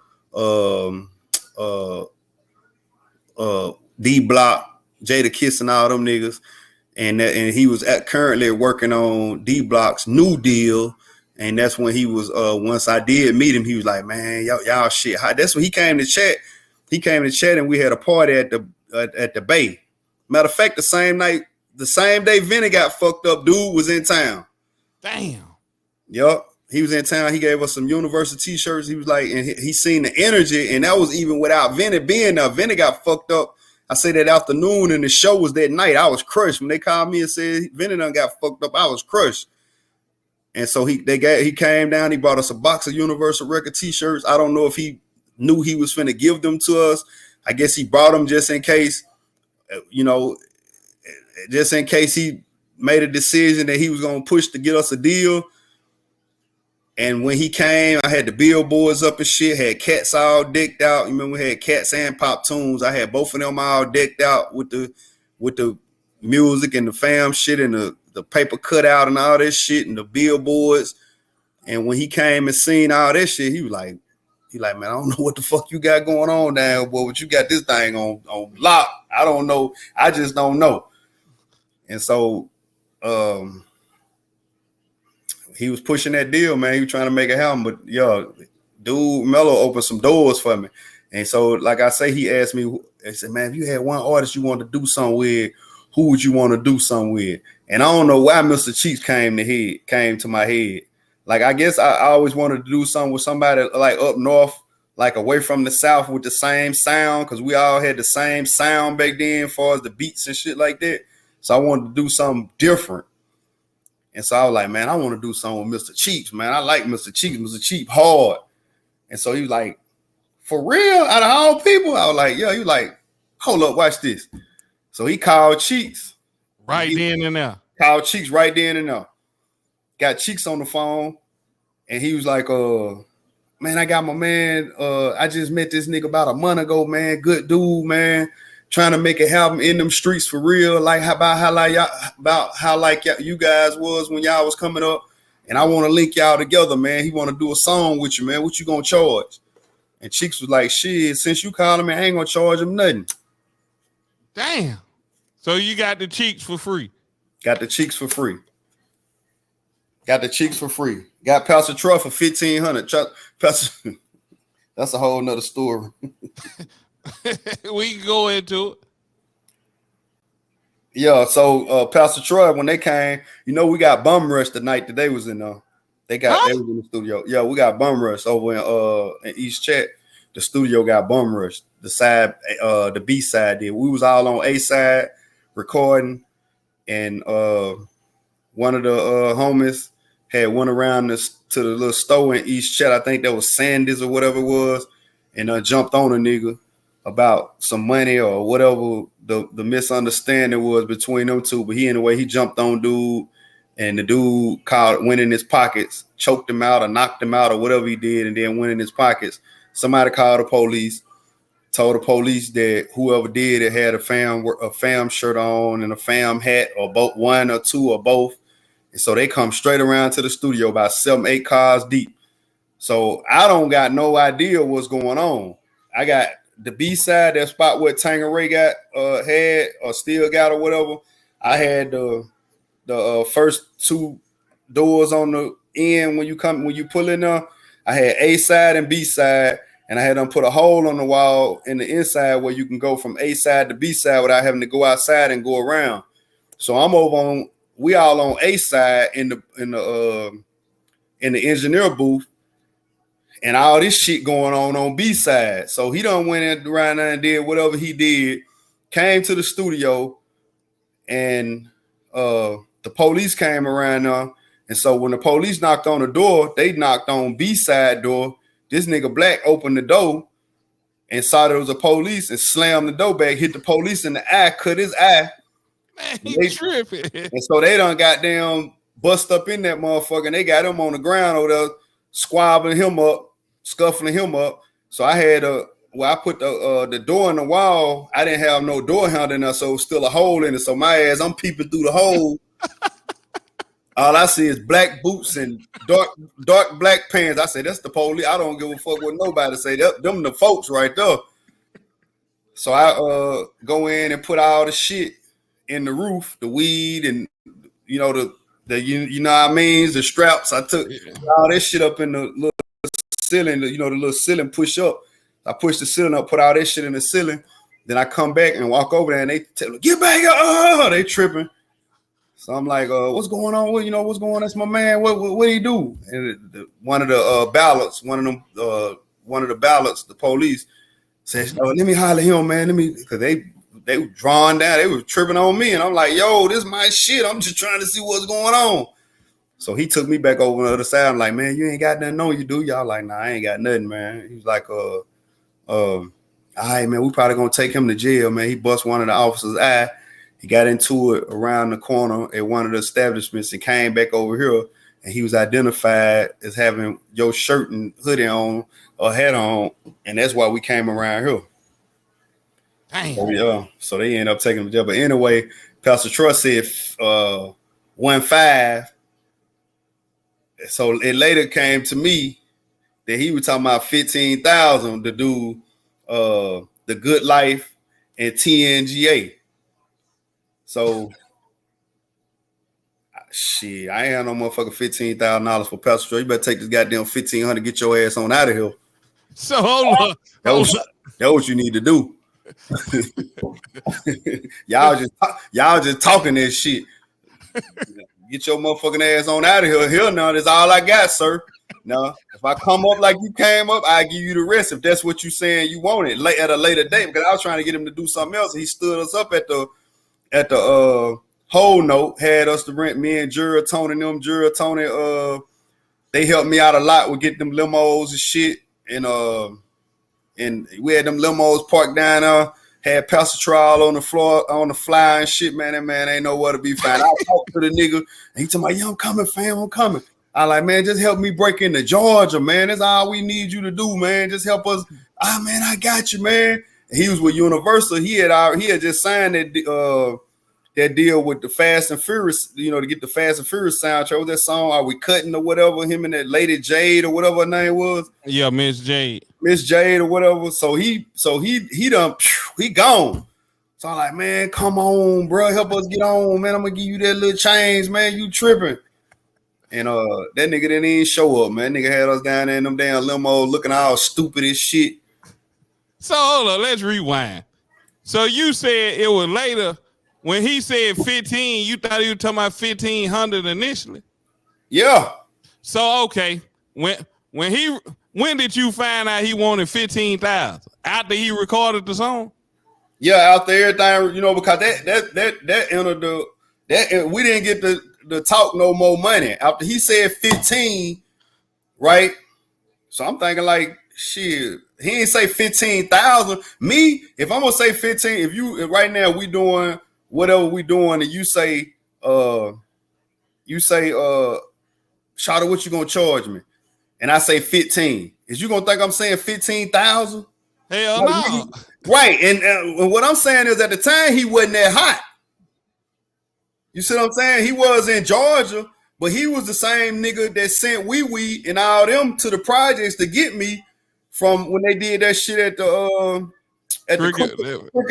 D-Block, Jada Kiss and all them niggas. And he was currently working on D-Block's new deal. And that's when he was, once I did meet him, he was like, man, y'all shit. That's when he came to chat. He came to chat and we had a party at the Bay. Matter of fact, the same day Vinny got fucked up, dude was in town. Damn. Yup. He was in town. He gave us some Universal t-shirts. He was like, and he seen the energy. And that was even without Vinny being there. Vinny got fucked up. I say that afternoon and the show was that night. I was crushed. When they called me and said Vinny done got fucked up, I was crushed. And so he came down, he bought us a box of Universal Record t-shirts. I don't know if he knew he was finna give them to us. I guess he brought them just in case, just in case he made a decision that he was gonna push to get us a deal. And when he came, I had the billboards up and shit, had Cats all decked out. You remember we had Cats and Pop Tunes. I had both of them all decked out with the music and the fam shit and the paper cutout and all this shit and the billboards. And when he came and seen all that shit, he like, man, I don't know what the fuck you got going on now, boy, but you got this thing on lock. I don't know. I just don't know. And so he was pushing that deal, man. He was trying to make it happen. But dude, Mello opened some doors for me. And so, like I say, he asked me, he said, man, if you had one artist you wanted to do something with, who would you want to do something with? And I don't know why Mr. Cheeks came to my head. Like, I guess I always wanted to do something with somebody like up north, like away from the South with the same sound, because we all had the same sound back then as far as the beats and shit like that. So I wanted to do something different. And so I was like, man, I want to do something with Mr. Cheeks, man. I like Mr. Cheeks. Mr. Cheeks hard. And so he was like, for real? Out of all people? I was like, yeah. He was like, hold up, watch this. So he called Cheeks. Right then and there. Called Cheeks right then and there. Got Cheeks on the phone. And he was like, man, I got my man. I just met this nigga about a month ago, man. Good dude, man. Trying to make it happen in them streets for real. Like how you guys was when y'all was coming up. And I want to link y'all together, man. He want to do a song with you, man. What you gonna charge? And Cheeks was like, shit, since you calling me, I ain't gonna charge him nothing. Damn. So you got the Cheeks for free. Got the Cheeks for free. Got pastortroy for $1,500. That's a whole nother story. We can go into it. Yeah, so pastortroy, when they came, we got Bum Rush the night that they was in they was in the studio. Yeah, we got Bum Rush over in East Chat. The studio got Bum Rush. The side, the B side did. We was all on A side recording, and one of the homies had went around to the little store in East Chat. I think that was Sandy's or whatever it was, and jumped on a nigga about some money or whatever the misunderstanding was between them two. But he jumped on dude, and the dude went in his pockets, choked him out or knocked him out or whatever he did, and then went in his pockets. Somebody called the police, told the police that whoever did it had a fam shirt on and a fam hat, or both, one or two or both. And so they come straight around to the studio, about 7, 8 cars deep. So I don't got no idea what's going on. I got the B side, that spot where Tangeray got had or still got or whatever. I had the first 2 doors on the end when you pull in there. I had A side and B side, and I had them put a hole on the wall in the inside where you can go from A side to B side without having to go outside and go around. So I'm over on, we all on A side in the engineer booth, and all this shit going on B side. So he done went around there and did whatever he did, came to the studio, and the police came around there. And so when the police knocked on the door, they knocked on B side door. This nigga Black opened the door and saw there was a police and slammed the door back, hit the police in the eye, cut his eye. Man, he tripping. And so they done got down, bust up in that motherfucker, and they got him on the ground over there, squabbling him up, scuffling him up. So I had I put the door in the wall. I didn't have no door handle in there, so it was still a hole in it. So my ass, I'm peeping through the hole. All I see is black boots and dark black pants. I say, that's the police. I don't give a fuck what nobody say. Them the folks right there. So I go in and put all the shit in the roof, the weed and you know you know what I mean, the straps. I took all that shit up in the little ceiling, the little ceiling push up. I pushed the ceiling up, put all that shit in the ceiling. Then I come back and walk over there and they tell me, get back up. They tripping. So I'm like, what's going on? What's going on? That's my man. What he do? And one of the ballots, the police says, let me holler him, man. Because they were drawn down. They were tripping on me. And I'm like, yo, this is my shit. I'm just trying to see what's going on. So he took me back over on the other side. I'm like, man, you ain't got nothing on you, do? Y'all like, nah, I ain't got nothing, man. He was like, all right, man, we probably going to take him to jail, man. He bust one of the officers' eye. He got into it around the corner at one of the establishments and came back over here, and he was identified as having your shirt and hoodie on or hat on, and that's why we came around here. Damn. So they ended up taking him to jail. But anyway, Pastor Troy said 1.5. So it later came to me that he was talking about 15,000 to do the Good Life and TNGA. So, shit, I ain't have no motherfucking $15,000 for Pastor Troy. You better take this goddamn $1,500, get your ass on out of here. So hold on. That what you need to do. y'all just talking that shit. Get your motherfucking ass on out of here. Hell no, that's all I got, sir. No, if I come up like you came up, I give you the rest. If that's what you saying you wanted at a later date, because I was trying to get him to do something else. He stood us up at the whole note, had us to rent, me and Jura Tony, they helped me out a lot with getting them limos and shit. And we had them limos parked down there, had pastortroy on the floor, on the fly and shit, man. That man ain't nowhere to be found. I talked to the nigga, and he told me, yo, I'm coming, fam, I'm coming. I like, man, just help me break into Georgia, man. That's all we need you to do, man. Just help us. Man, I got you, man. And he was with Universal. He had just signed that deal with the Fast and Furious, to get the Fast and Furious soundtrack. What was that song? Are We Cutting or whatever? Him and that Lady Jade or whatever her name was. Yeah, Miss Jade or whatever. So he done, he gone. So I'm like, man, come on, bro, help us get on, man. I'm gonna give you that little change, man. You tripping? And that nigga didn't even show up, man. That nigga had us down there in them damn limo looking all stupid as shit. So hold on, let's rewind. So you said it was later when he said 15. You thought he was talking about 1,500 initially. Yeah. So okay, when did you find out he wanted 15,000 after he recorded the song? Yeah, out there, everything, because that entered that we didn't get the talk no more money after he said 15, right? So I'm thinking like, shit, he ain't say 15,000. Me, if I'm gonna say 15, if right now we doing whatever we doing, and you say, Shawty, what you gonna charge me? And I say 15. Is you gonna think I'm saying 15,000? Hell Like, no. right, and what I'm saying is at the time he wasn't that hot. You see what I'm saying? He was in Georgia, but he was the same nigga that sent Wee Wee and all them to the projects to get me from when they did that shit at the Cricket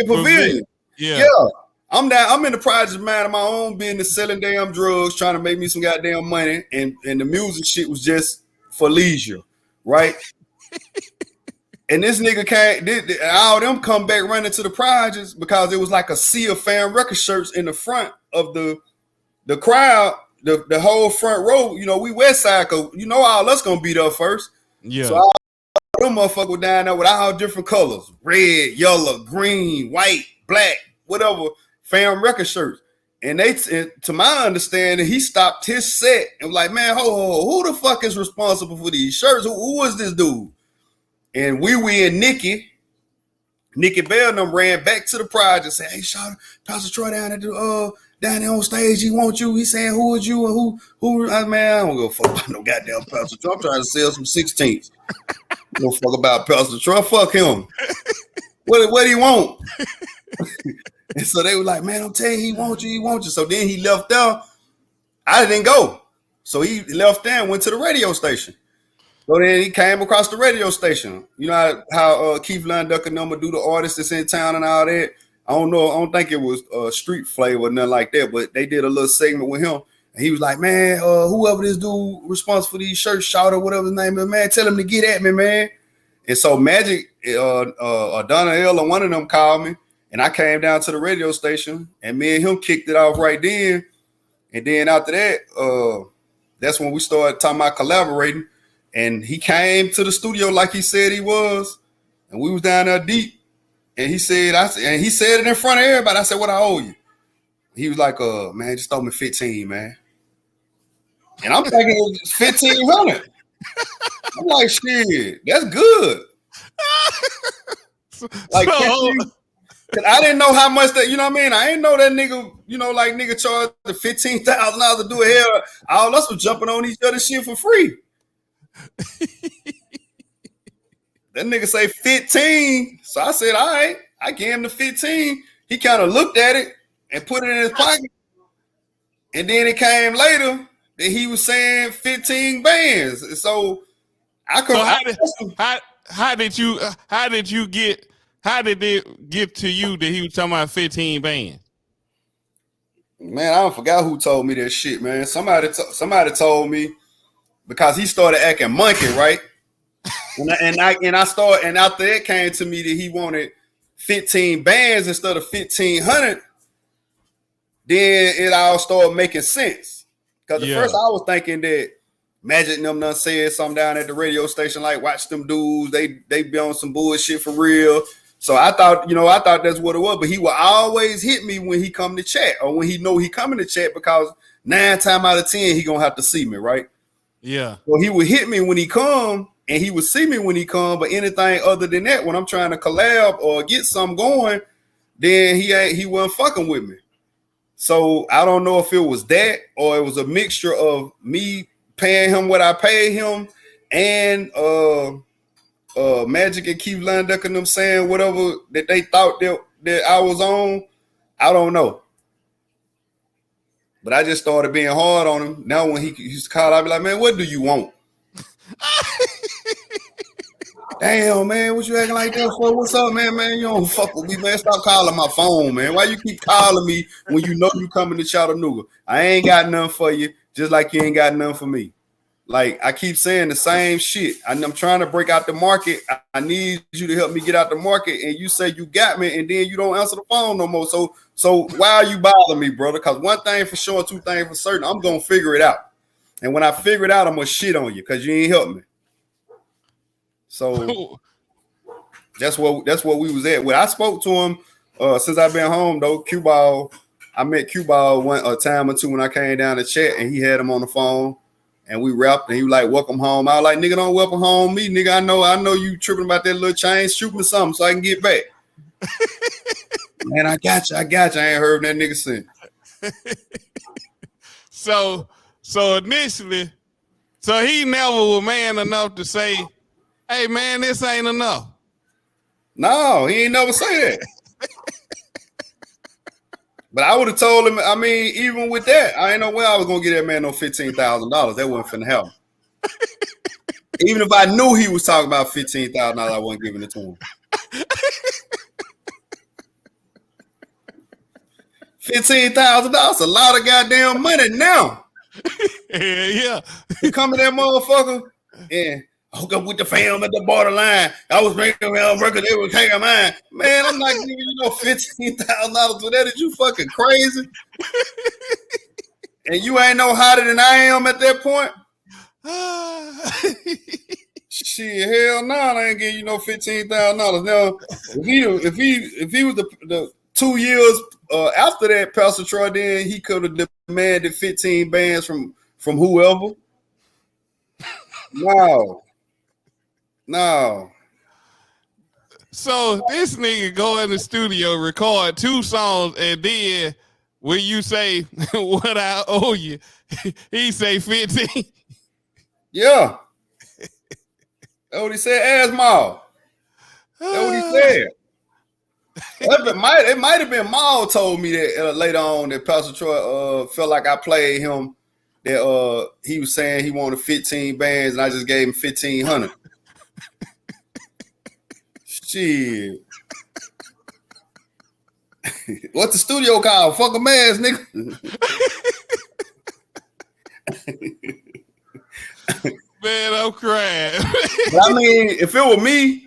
Pavilion. Yeah. Yeah. I'm in the project minding my own business, selling damn drugs, trying to make me some goddamn money, and the music shit was just for leisure, right? And this nigga all them come back running to the projects because it was like a sea of fan record shirts in the front of the crowd, the whole front row. You know, we West Side, cause you know all us gonna be there first. Yeah. So all them motherfuckers down there with all different colors: red, yellow, green, white, black, whatever. Fan record shirts. And to my understanding, he stopped his set and was like, man, who the fuck is responsible for these shirts? Who is this dude? And Wee and Nikki Bell and them ran back to the project and said, hey, Shawdy, Pastor Troy down there on stage, he wants you. He saying, who is you and who man, I don't give a fuck about no goddamn Pastor Troy. I'm trying to sell some 16s. No fuck about Pastor Troy. Fuck him. What do you want? And so they were like, man, I'm telling you, he wants you. So then he left there. I didn't go. So he left there and went to the radio station. So then he came across the radio station. You know how Keith Lunduck and them do the artists that's in town and all that. I don't know. I don't think it was street flavor or nothing like that, but they did a little segment with him. And he was like, man, whoever this dude responsible for these shirts, Shawdy, whatever his name is, man, tell him to get at me, man. And so Magic, Donna L or one of them called me. And I came down to the radio station, and me and him kicked it off right then. And then after that, that's when we started talking about collaborating. And he came to the studio like he said he was, and we was down there deep. And he said it in front of everybody. I said, what I owe you? He was like, man, just throw me 15, man. And I'm thinking it was 1,500. I'm like, shit, that's good. Like, I didn't know how much that, you know what I mean? I didn't know that nigga, you know, like nigga charged the $15,000 to do a hair. All us was jumping on each other shit for free. That nigga say 15. So I said, all right, I gave him the 15. He kind of looked at it and put it in his pocket. And then it came later that he was saying 15 bands. So I could. So how did it get to you that he was talking about 15 bands? Man, I forgot who told me that shit, man. Somebody told me because he started acting monkey, right? and after it came to me that he wanted 15 bands instead of 1,500, then it all started making sense. Because at first I was thinking that Magic and them done said something down at the radio station, like, watch them dudes, they be on some bullshit for real. So I thought that's what it was. But he will always hit me when he come to chat, or when he know he coming to chat, because 9 times out of 10 he gonna have to see me, right? Yeah. So he would hit me when he come, and he would see me when he come. But anything other than that, when I'm trying to collab or get something going, then he wasn't fucking with me. So I don't know if it was that, or it was a mixture of me paying him what I paid him, and Magic and Keith Lunduck and them saying whatever that they thought that I was on. I don't know. But I just started being hard on him. Now when he used to call, I'd be like, man, what do you want? Damn, man, what you acting like that for? What's up, man? Man, you don't fuck with me, man. Stop calling my phone, man. Why you keep calling me when you know you coming to Chattanooga? I ain't got nothing for you, just like you ain't got nothing for me. Like, I keep saying the same shit. I'm trying to break out the market. I need you to help me get out the market. And you say you got me, and then you don't answer the phone no more. So why are you bothering me, brother? Because one thing for sure, two things for certain, I'm going to figure it out. And when I figure it out, I'm going to shit on you because you ain't helped me. So that's what we was at. When I spoke to him, since I've been home, though, Q-Ball, I met Q-Ball a time or two when I came down to chat, and he had him on the phone. And we rapped, and he was like, welcome home. I was like, nigga, don't welcome home me, nigga. I know you tripping about that little chain. Shoot me something so I can get back. Man, I got you. I ain't heard that nigga since. So initially, he never was man enough to say, hey, man, this ain't enough. No, he ain't never say that. But I would have told him, I mean, even with that, I ain't know where I was gonna get that man no $15,000. That wasn't finna happen. Even if I knew he was talking about $15,000, I wasn't giving it to him. $15,000, a lot of goddamn money now. Yeah. You come in that motherfucker and hook up with the fam at the borderline. I was bringing them record, they were taking mine. Man, I'm not giving you no $15,000 for that. Is you fucking crazy? And you ain't no hotter than I am at that point. Shit, hell no, I ain't giving you no $15,000. Now, if he was the 2 years after that, Pastor Troy, then he could have demanded 15 bands from whoever. No. So this nigga go in the studio, record 2 songs, and then when you say what I owe you, he say 15. Yeah. That's what he said. Ask Maul. That's what he said. It might have been Maul told me that later on that Pastor Troy felt like I played him. That he was saying he wanted 15 bands and I just gave him 1,500. Shit. What's the studio called? Fuck a ass, nigga. Man, I'm crying. But I mean, if it were me,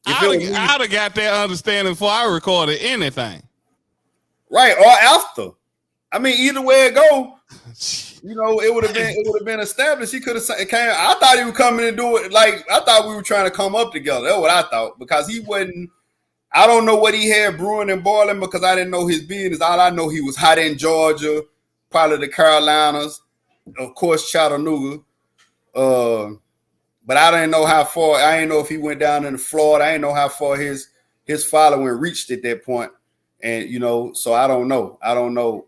I'd have got that understanding before I recorded anything. Right, or after. I mean, either way it go, you know, it would have been established. He could have came. I thought he was coming to do it. Like I thought we were trying to come up together. That's what I thought, because he wasn't. I don't know what he had brewing and boiling because I didn't know his business. All I know, he was hot in Georgia, probably the Carolinas, of course, Chattanooga. But I didn't know how far. I didn't know if he went down into Florida. I didn't know how far his following reached at that point. And you know, so I don't know. I don't know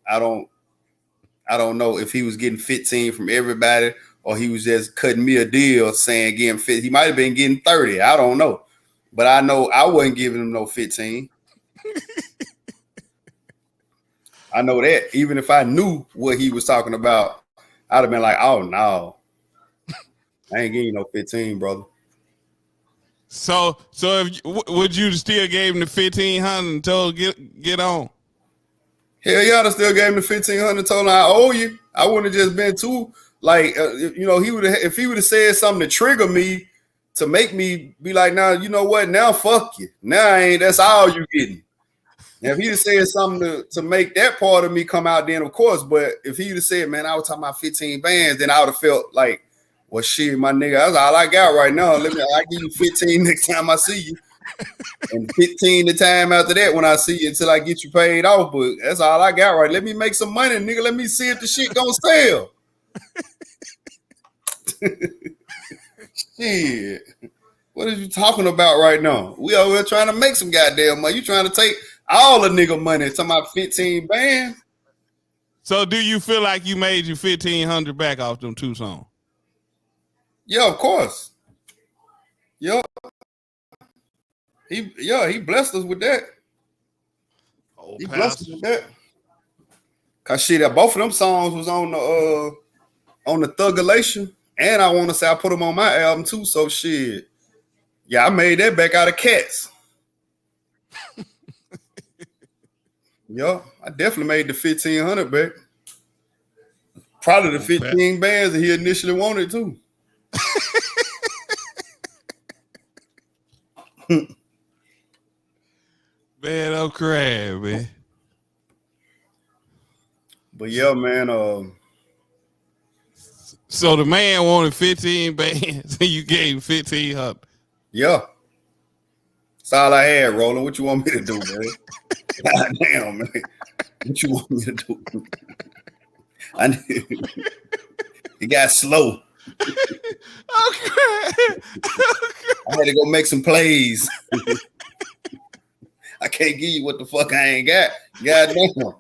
if he was getting 15 from everybody or he was just cutting me a deal saying getting 50. He might have been getting 30. I don't know. But I know I wasn't giving him no 15. I know that. Even if I knew what he was talking about, I'd have been like, oh no. I ain't giving you no 15, brother. So would you still gave him the 1,500 and told get on? Hell yeah, I still gave him the 1,500 and told him I owe you. I wouldn't have just been too like you know, if he would have said something to trigger me to make me be like, nah, you know what? Now fuck you. Now that's all you getting. Now, if he'd have said something to make that part of me come out, then of course. But if he'd have said, man, I was talking about 15 bands, then I would have felt like, well, shit, my nigga, that's all I got right now. I give you 15 next time I see you. And 15 the time after that when I see you until I get you paid off. But that's all I got right. Let me make some money, nigga. Let me see if the shit gonna sell. Shit. What are you talking about right now? We over here trying to make some goddamn money. You trying to take all the nigga money. Talking about 15 bands. So do you feel like you made your 1,500 back off them 2 songs? Yeah, of course. Yep. He blessed us with that. Oh, he blessed us with that. Cause shit, both of them songs was on the Thuggalation, and I want to say I put them on my album too. So shit, yeah, I made that back out of cats. Yo, I definitely made the 1,500 back. Probably the 15 bands that he initially wanted too. Man, I'm crying, man. But yeah, man. So the man wanted 15 bands, and you gave him 1,500. Yeah, that's all I had, Roland. What you want me to do, man? God damn, man. What you want me to do? It got slow. I had to go make some plays. I can't give you what the fuck I ain't got. Goddamn.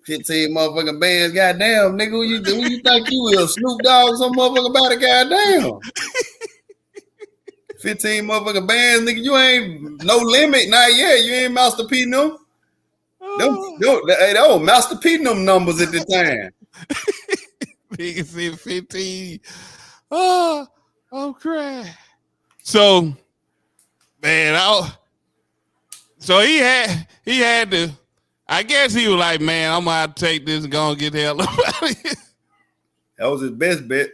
15 motherfucking bands. Goddamn, nigga. Who you think you is? Snoop Dogg, some motherfucker about it. Goddamn. 15 motherfucking bands, nigga. You ain't no limit. Not yet. You ain't Master P them. They old Master P them numbers at the time. Nigga said 15. Oh, I'm crying. So, man, so he had to. I guess he was like, man, I'm gonna have to take this and go and get the hell up out of here. That was his best bet.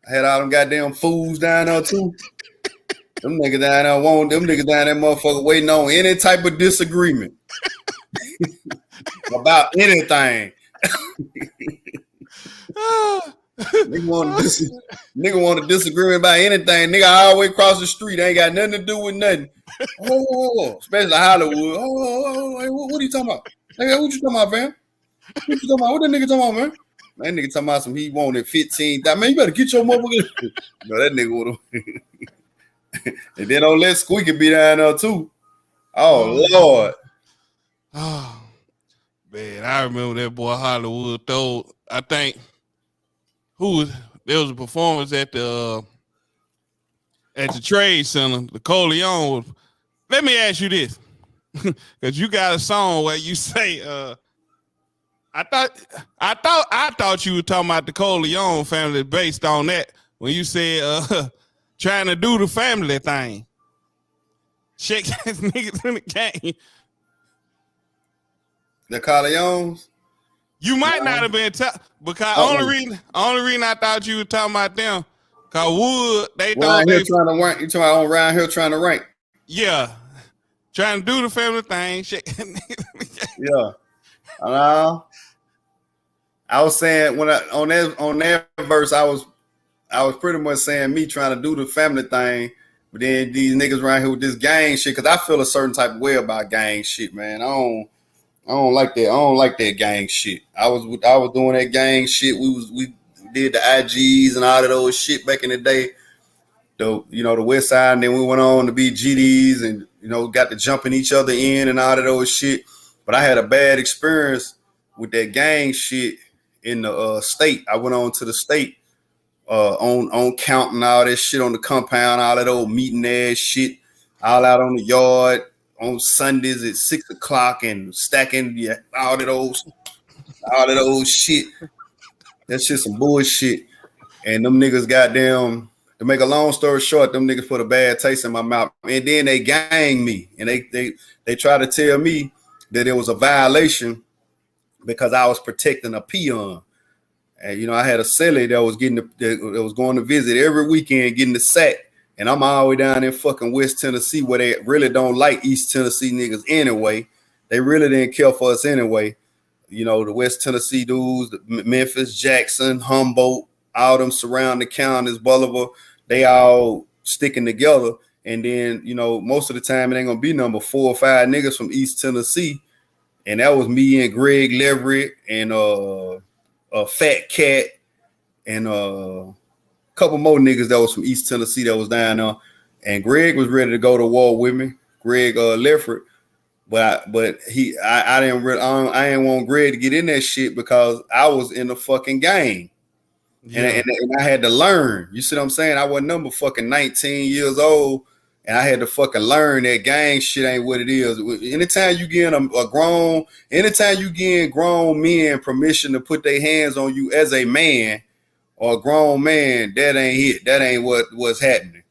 I had all them goddamn fools down there too. Them niggas down there them niggas down there motherfucker waiting on any type of disagreement about anything. Nigga want to disagree about anything. Nigga all the way across the street. Ain't got nothing to do with nothing. Oh, especially Hollywood. What are you talking about? Nigga, what you talking about, fam? What you talking about? What that nigga talking about, man? That nigga talking about he wanted 15. Man, you better get your motherfucker. No, that nigga would have. And then don't let Squeaky be down there too. Oh Lord. Oh man, I remember that boy Hollywood though. I think there was a performance at the Trade Center. The Coleon was. Let me ask you this, because you got a song where you say, I thought you were talking about the Coleon family based on that when you said trying to do the family thing. Shake ass niggas in the game. The Coleons? You might not have been because only reason I thought you were talking about them, cause Wood they thought they trying to rank. You talking about around here trying to rank? Yeah, trying to do the family thing. Yeah, I was saying when on that verse, I was pretty much saying me trying to do the family thing, but then these niggas around here with this gang shit, because I feel a certain type of way about gang shit, man. I don't like that. I don't like that gang shit. I was doing that gang shit. We did the IGs and all of those shit back in the day. The West Side, and then we went on to be GDs and got to jumping each other in and all of those shit. But I had a bad experience with that gang shit in the state. I went on to the state on counting all that shit on the compound, all that old meeting ass shit, all out on the yard on Sundays at 6:00 and stacking all that old shit. That shit some bullshit. And them niggas goddamn, to make a long story short, them niggas put a bad taste in my mouth. And then they gang me. And they try to tell me that it was a violation because I was protecting a peon. And I had a celly that was going to visit every weekend getting the sack. And I'm all the way down in fucking West Tennessee where they really don't like East Tennessee niggas anyway. They really didn't care for us anyway. The West Tennessee dudes, Memphis, Jackson, Humboldt, all them surrounding counties, Bolivar, they all sticking together. And then, most of the time it ain't gonna be number 4 or 5 niggas from East Tennessee. And that was me and Greg Leverett and Fat Cat and couple more niggas that was from East Tennessee that was down there, and Greg was ready to go to war with me. Greg Leffert, but I didn't want Greg to get in that shit because I was in the fucking game, and I had to learn. You see what I'm saying? I was number fucking 19 years old, and I had to fucking learn that gang shit ain't what it is. Anytime you get anytime you give grown men permission to put their hands on you as a man. Or a grown man, that ain't it. That ain't what's happening.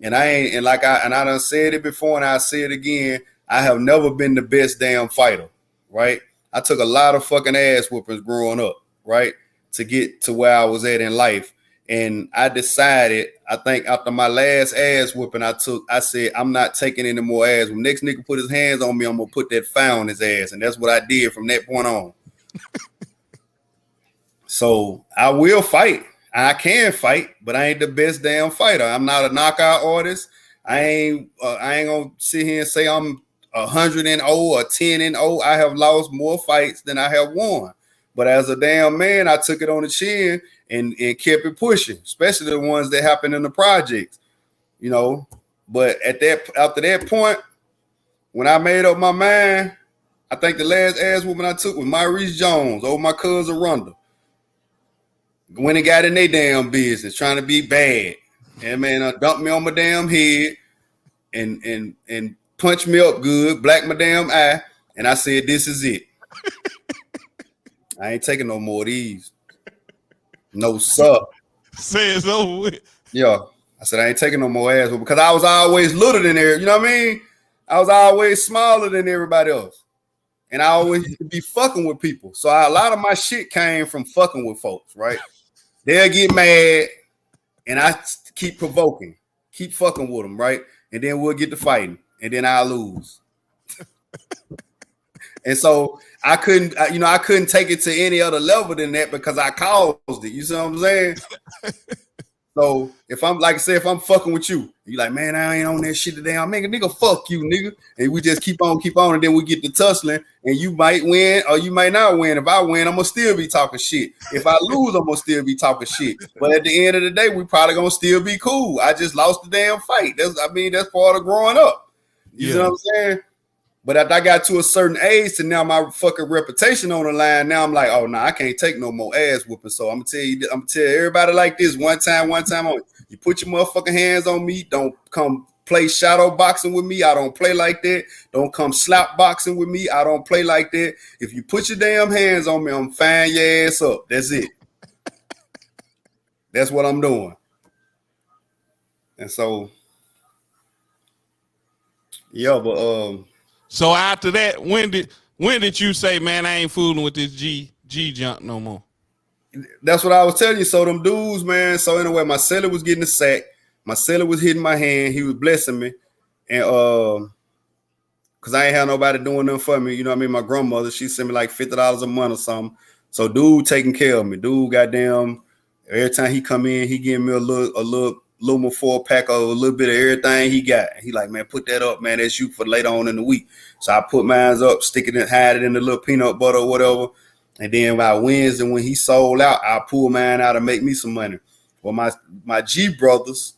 And I done said it before and I'll say it again. I have never been the best damn fighter, right? I took a lot of fucking ass whoopings growing up, right? To get to where I was at in life. And I decided, I think after my last ass whooping I said, I'm not taking any more ass. When next nigga put his hands on me, I'm gonna put that fire on his ass. And that's what I did from that point on. So I will fight. I can fight, but I ain't the best damn fighter. I'm not a knockout artist. I ain't gonna sit here and say I'm 100-0 or 10-0. I have lost more fights than I have won. But as a damn man, I took it on the chin and kept it pushing, especially the ones that happened in the projects, But after that point, when I made up my mind, I think the last ass whooping I took was Maurice Jones over my cousin Rhonda. When it got in their damn business, trying to be bad. And man, dumped me on my damn head and punched me up good, blacked my damn eye, and I said, "This is it. I ain't taking no more of these. No sir." Say it's over with. Yeah. I said, I ain't taking no more ass because I was always littler than there. You know what I mean? I was always smaller than everybody else. And I always used to be fucking with people. So a lot of my shit came from fucking with folks, right? They'll get mad and I keep provoking, keep fucking with them, right? And then we'll get to fighting and then I'll lose. And so I couldn't take it to any other level than that because I caused it. You see what I'm saying? So if I'm like I said, if I'm fucking with you, you like, man, I ain't on that shit today. I'm making nigga, fuck you, nigga. And we just keep on, and then we get to tussling, and you might win or you might not win. If I win, I'm gonna still be talking shit. If I lose, I'm gonna still be talking shit. But at the end of the day, we probably gonna still be cool. I just lost the damn fight. That's part of growing up. You know what I'm saying? But after I got to a certain age, and now my fucking reputation on the line, now I'm like, oh no, I can't take no more ass whooping. So I'm gonna tell everybody like this one time only. You put your motherfucking hands on me. Don't come play shadow boxing with me. I don't play like that. Don't come slap boxing with me. I don't play like that. If you put your damn hands on me, I'm fine your ass up. That's it. That's what I'm doing. And so, yeah, but So after that, when did you say, man, I ain't fooling with this G junk no more? That's what I was telling you. So them dudes, man. So anyway, my cellar was getting a sack. My cellar was hitting my hand. He was blessing me, and cause I ain't had nobody doing nothing for me. You know what I mean? My grandmother, she sent me like $50 a month or something. So dude taking care of me. Dude, goddamn, every time he come in, he give me a little Luma 4-pack of a little bit of everything he got. He like, man, put that up, man. That's you for later on in the week. So I put mine up, stick it and hide it in the little peanut butter or whatever. And then by Wednesday, when he sold out, I pull mine out and make me some money. Well, my G brothers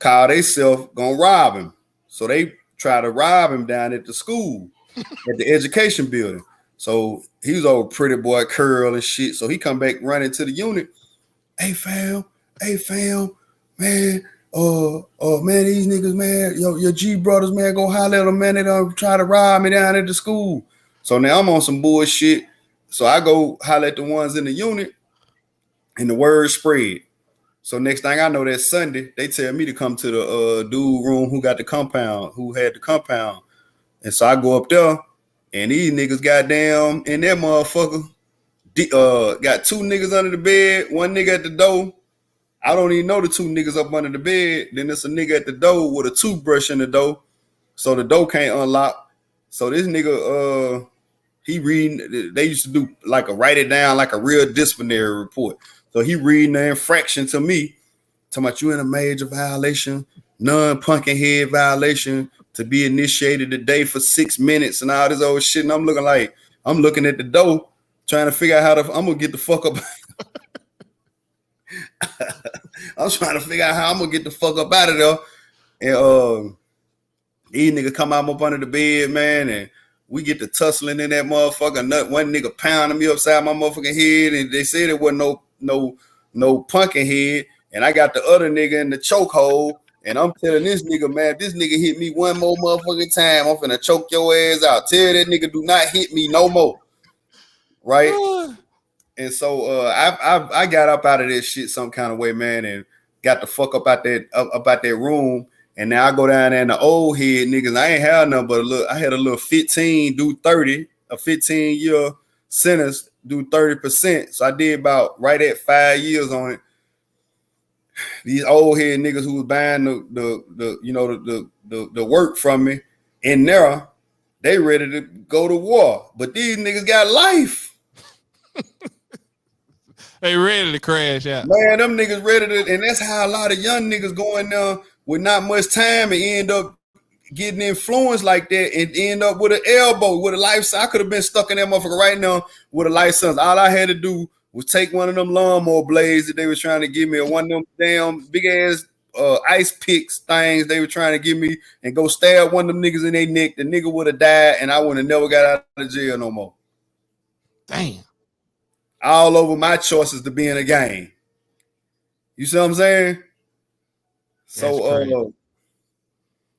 call themselves gonna rob him. So they try to rob him down at the school, at the education building. So he was old pretty boy curl and shit. So he come back running to the unit. Hey fam, man, man, these niggas, man, your G brothers, man, go holler at them, man. They don't try to rob me down at the school. So now I'm on some bullshit. So I go holler at the ones in the unit, and the word spread. So next thing I know, that Sunday, they tell me to come to the dude room who had the compound. And so I go up there, and these niggas goddamn in that motherfucker got two niggas under the bed, one nigga at the door. I don't even know the two niggas up under the bed. Then there's a nigga at the door with a toothbrush in the door. So the door can't unlock. So this nigga, he reading, they used to do like write it down like a real disciplinary report. So he reading the infraction to me, talking about you in a major violation, non-punkin head violation to be initiated today for 6 minutes and all this old shit. And I'm looking at the door, trying to figure out I'm gonna get the fuck up. I'm trying to figure out how I'm gonna get the fuck up out of there. And these niggas come out up under the bed, man, and we get to tussling in that motherfucker. One nigga pounding me upside my motherfucking head, and they said it wasn't no punkin head. And I got the other nigga in the chokehold, and I'm telling this nigga, man, if this nigga hit me one more motherfucking time, I'm finna choke your ass out. Tell that nigga do not hit me no more. Right? And so I got up out of this shit some kind of way, man, and got the fuck up out that room. And now I go down there in the old head niggas. I ain't had nothing but I had a little 15 do 30, a 15-year sentence do 30%. So I did about right at 5 years on it. These old head niggas who was buying the work from me in there, they ready to go to war. But these niggas got life. They ready to crash out. Man, them niggas ready to, and that's how a lot of young niggas go in there with not much time and end up getting influenced like that and end up with an elbow, with a life sentence. I could have been stuck in that motherfucker right now with a life sentence. All I had to do was take one of them lawnmower blades that they were trying to give me, or one of them damn big ass ice picks things they were trying to give me, and go stab one of them niggas in their neck. The nigga would have died, and I would have never got out of jail no more. Damn. All over my choices to be in a game. You see what I'm saying? That's crazy. So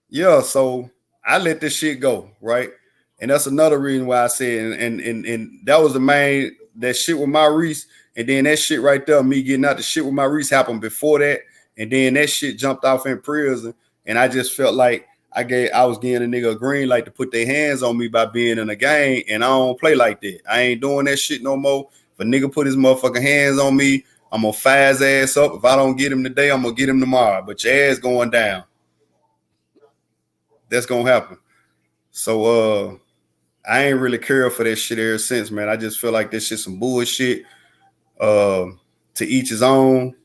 yeah, so I let this shit go, right? And that's another reason why I said, and that was the main, that shit with Maurice, and then that shit right there, me getting out the shit with Maurice happened before that, and then that shit jumped off in prison, and I just felt like I was getting a nigga a green light to put their hands on me by being in a gang, and I don't play like that. I ain't doing that shit no more. If a nigga put his motherfucking hands on me, I'm gonna fire his ass up. If I don't get him today, I'm gonna get him tomorrow. But your ass going down. That's gonna happen. So I ain't really care for that shit ever since, man. I just feel like this shit some bullshit. To each his own.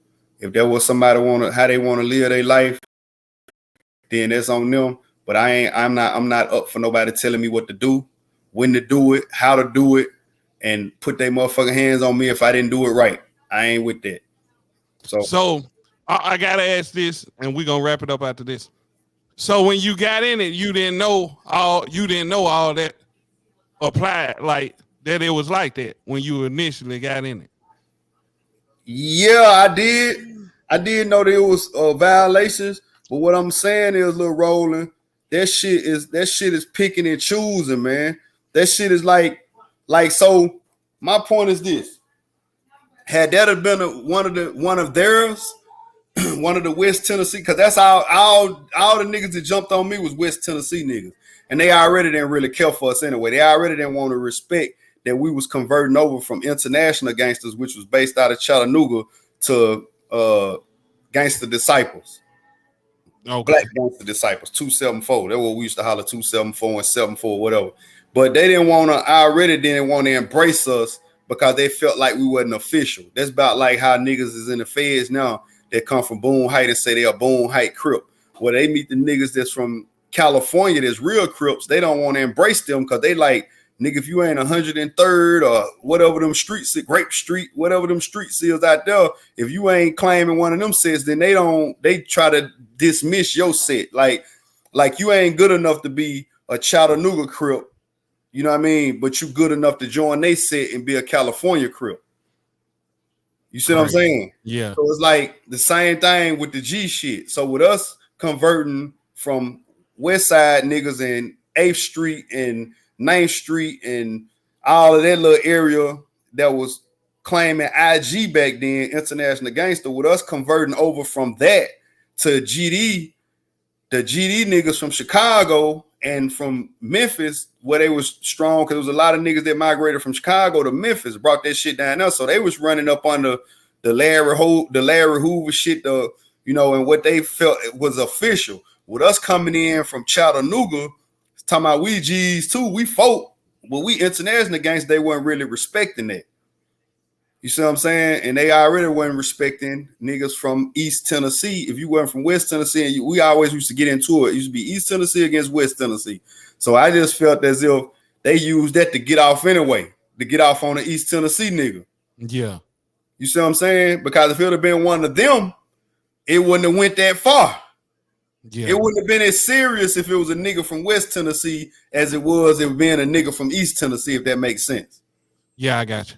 If there was somebody how they want to live their life, then that's on them. But I'm not up for nobody telling me what to do, when to do it, how to do it, and put their motherfucking hands on me if I didn't do it right. I ain't with that. So I gotta ask this, and we're gonna wrap it up after this. So when you got in it, you didn't know all that applied, like that it was like that when you initially got in it. Yeah, I did. I did know there was violations, but what I'm saying is, Lil Roland, that shit is picking and choosing, man. That shit is like so. My point is this: had that have been one of theirs, one of the West Tennessee, because that's all the niggas that jumped on me was West Tennessee niggas, and they already didn't really care for us anyway. They already didn't want to respect that we was converting over from international gangsters, which was based out of Chattanooga, to gangster disciples. Okay. Black gangster disciples, 274. That's what we used to holler, 274 and 74, whatever. But they didn't want to embrace us because they felt like we wasn't official. That's about like how niggas is in the feds now that come from Boone Heights and say they are Boone Heights Crip. Where they meet the niggas that's from California that's real Crips, they don't want to embrace them because they like, nigga, if you ain't 103rd or whatever them streets, Grape Street, whatever them streets is out there, if you ain't claiming one of them sets, then they try to dismiss your set. Like you ain't good enough to be a Chattanooga Crip, you know what I mean? But you good enough to join they set and be a California Crip. You see what I'm saying? Yeah. So it's like the same thing with the G shit. So with us converting from West Side niggas in 8th Street and 9th Street and all of that little area that was claiming IG back then, international gangster, with us converting over from that to GD, the GD niggas from Chicago and from Memphis, where they was strong, because there was a lot of niggas that migrated from Chicago to Memphis, brought that shit down there. So they was running up on the Larry Hoover shit, and what they felt was official. With us coming in from Chattanooga, talking about we G's too, we folk, but we international gangs, they weren't really respecting that. You see what I'm saying? And they already weren't respecting niggas from East Tennessee. If you weren't from West Tennessee, and we always used to get into it. It used to be East Tennessee against West Tennessee. So I just felt as if they used that to get off anyway, to get off on the East Tennessee nigga. Yeah. You see what I'm saying? Because if it would have been one of them, it wouldn't have went that far. Yeah. It wouldn't have been as serious if it was a nigga from West Tennessee as it was if being a nigga from East Tennessee, if that makes sense. Yeah, I got you.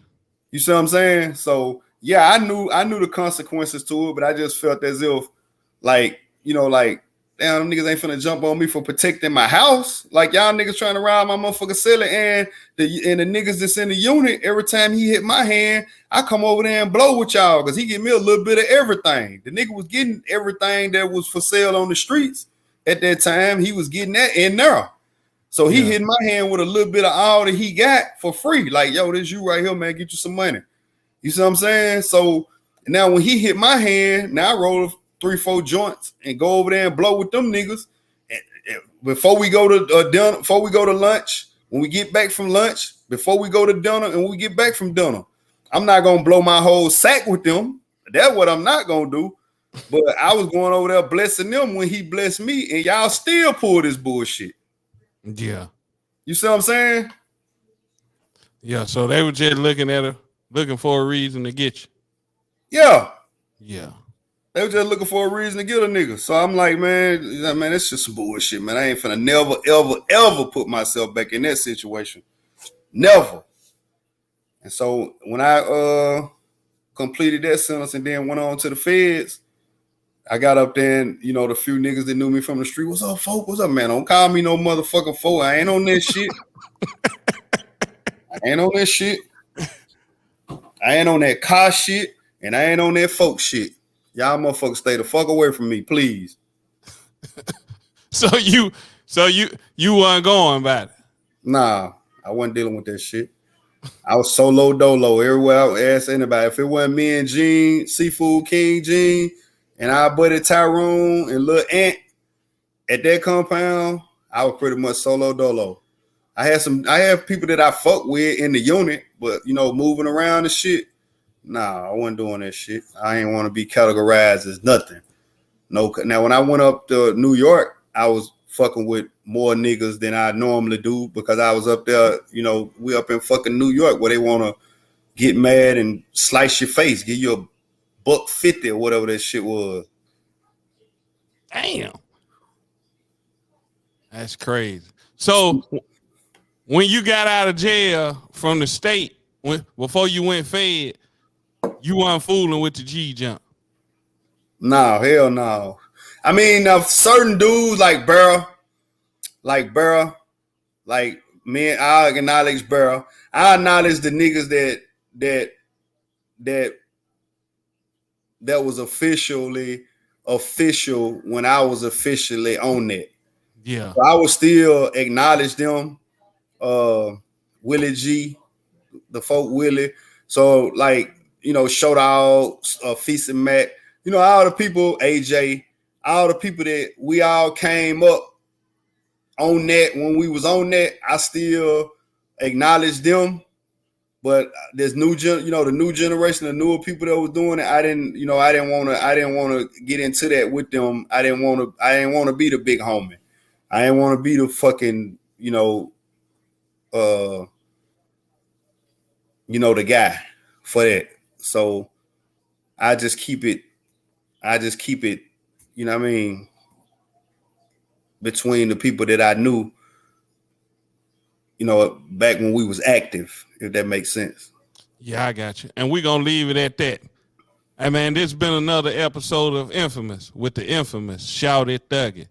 You see what I'm saying? So yeah, I knew the consequences to it, but I just felt as if, like, damn, them niggas ain't finna jump on me for protecting my house. Like, y'all niggas trying to rob my motherfucking cellar, and the niggas that's in the unit, every time he hit my hand, I come over there and blow with y'all because he give me a little bit of everything. The nigga was getting everything that was for sale on the streets at that time. He was getting that in there. So he hit my hand with a little bit of all that he got for free. Like, yo, this you right here, man. Get you some money. You see what I'm saying? So now when he hit my hand, now I roll 3-4 joints and go over there and blow with them niggas. And before we go to dinner, before we go to lunch, when we get back from lunch, before we go to dinner, and when we get back from dinner, I'm not gonna blow my whole sack with them. That's what I'm not gonna do. But I was going over there blessing them when he blessed me, and y'all still pull this bullshit. Yeah. You see what I'm saying? Yeah, so they were just looking at her, looking for a reason to get you. Yeah. Yeah. They were just looking for a reason to get a nigga. So I'm like, man, it's just some bullshit, man. I ain't finna never, ever, ever put myself back in that situation. Never. And so when I completed that sentence and then went on to the feds, I got up there and, you know, the few niggas that knew me from the street, what's up, folk? What's up, man? Don't call me no motherfucking folk. I ain't on that shit. I ain't on that shit. I ain't on that car shit, and I ain't on that folk shit. Y'all motherfuckers stay the fuck away from me, please. So you weren't going about it. Nah, I wasn't dealing with that shit. I was solo dolo everywhere I asked anybody. If it wasn't me and Gene, Seafood King Gene, and our buddy Tyrone and Lil Ant at that compound, I was pretty much solo dolo. I have people that I fuck with in the unit, but you know, moving around and shit. Nah, I wasn't doing that shit. I ain't want to be categorized as nothing. No. Now, when I went up to New York, I was fucking with more niggas than I normally do because I was up there. You know, we up in fucking New York where they want to get mad and slice your face, give you a $1.50 or whatever that shit was. Damn, that's crazy. So when you got out of jail from the state, before you went fed, you weren't fooling with the G jump. No, hell no. I mean, certain dudes like Burrow, like me, I acknowledge Burrow. I acknowledge the niggas that was official when I was officially on that. Yeah, So I would still acknowledge them. Willie G, the folk Willie. So like, you know, Show Dog, Feast and Mac, you know, all the people, AJ, all the people that we all came up on that when we was on that, I still acknowledge them. But there's the new generation, the newer people that was doing it. I didn't want to get into that with them. I didn't want to be the big homie. I didn't want to be the fucking, the guy for that. So I just keep it, you know what I mean, between the people that I knew, you know, back when we was active, if that makes sense. Yeah, I got you. And we're going to leave it at that. Hey, man, this has been another episode of Infamous with the infamous Shawdy Thuggy.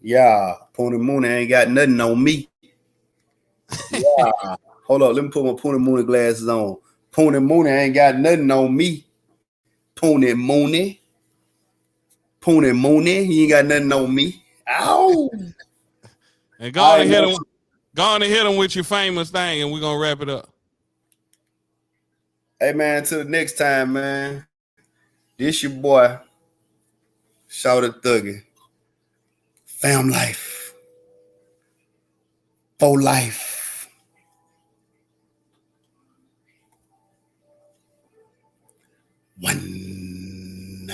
Yeah, Pony Mooney ain't got nothing on me. Yeah. Hold on, let me put my Pony Mooney glasses on. Pony Mooney ain't got nothing on me. Pony Mooney, he ain't got nothing on me. Ow! And go on and hit him with your famous thing, and we're gonna wrap it up. Hey man, till the next time, man. This your boy, Shawdy Thuggy. Fam life. For life. One.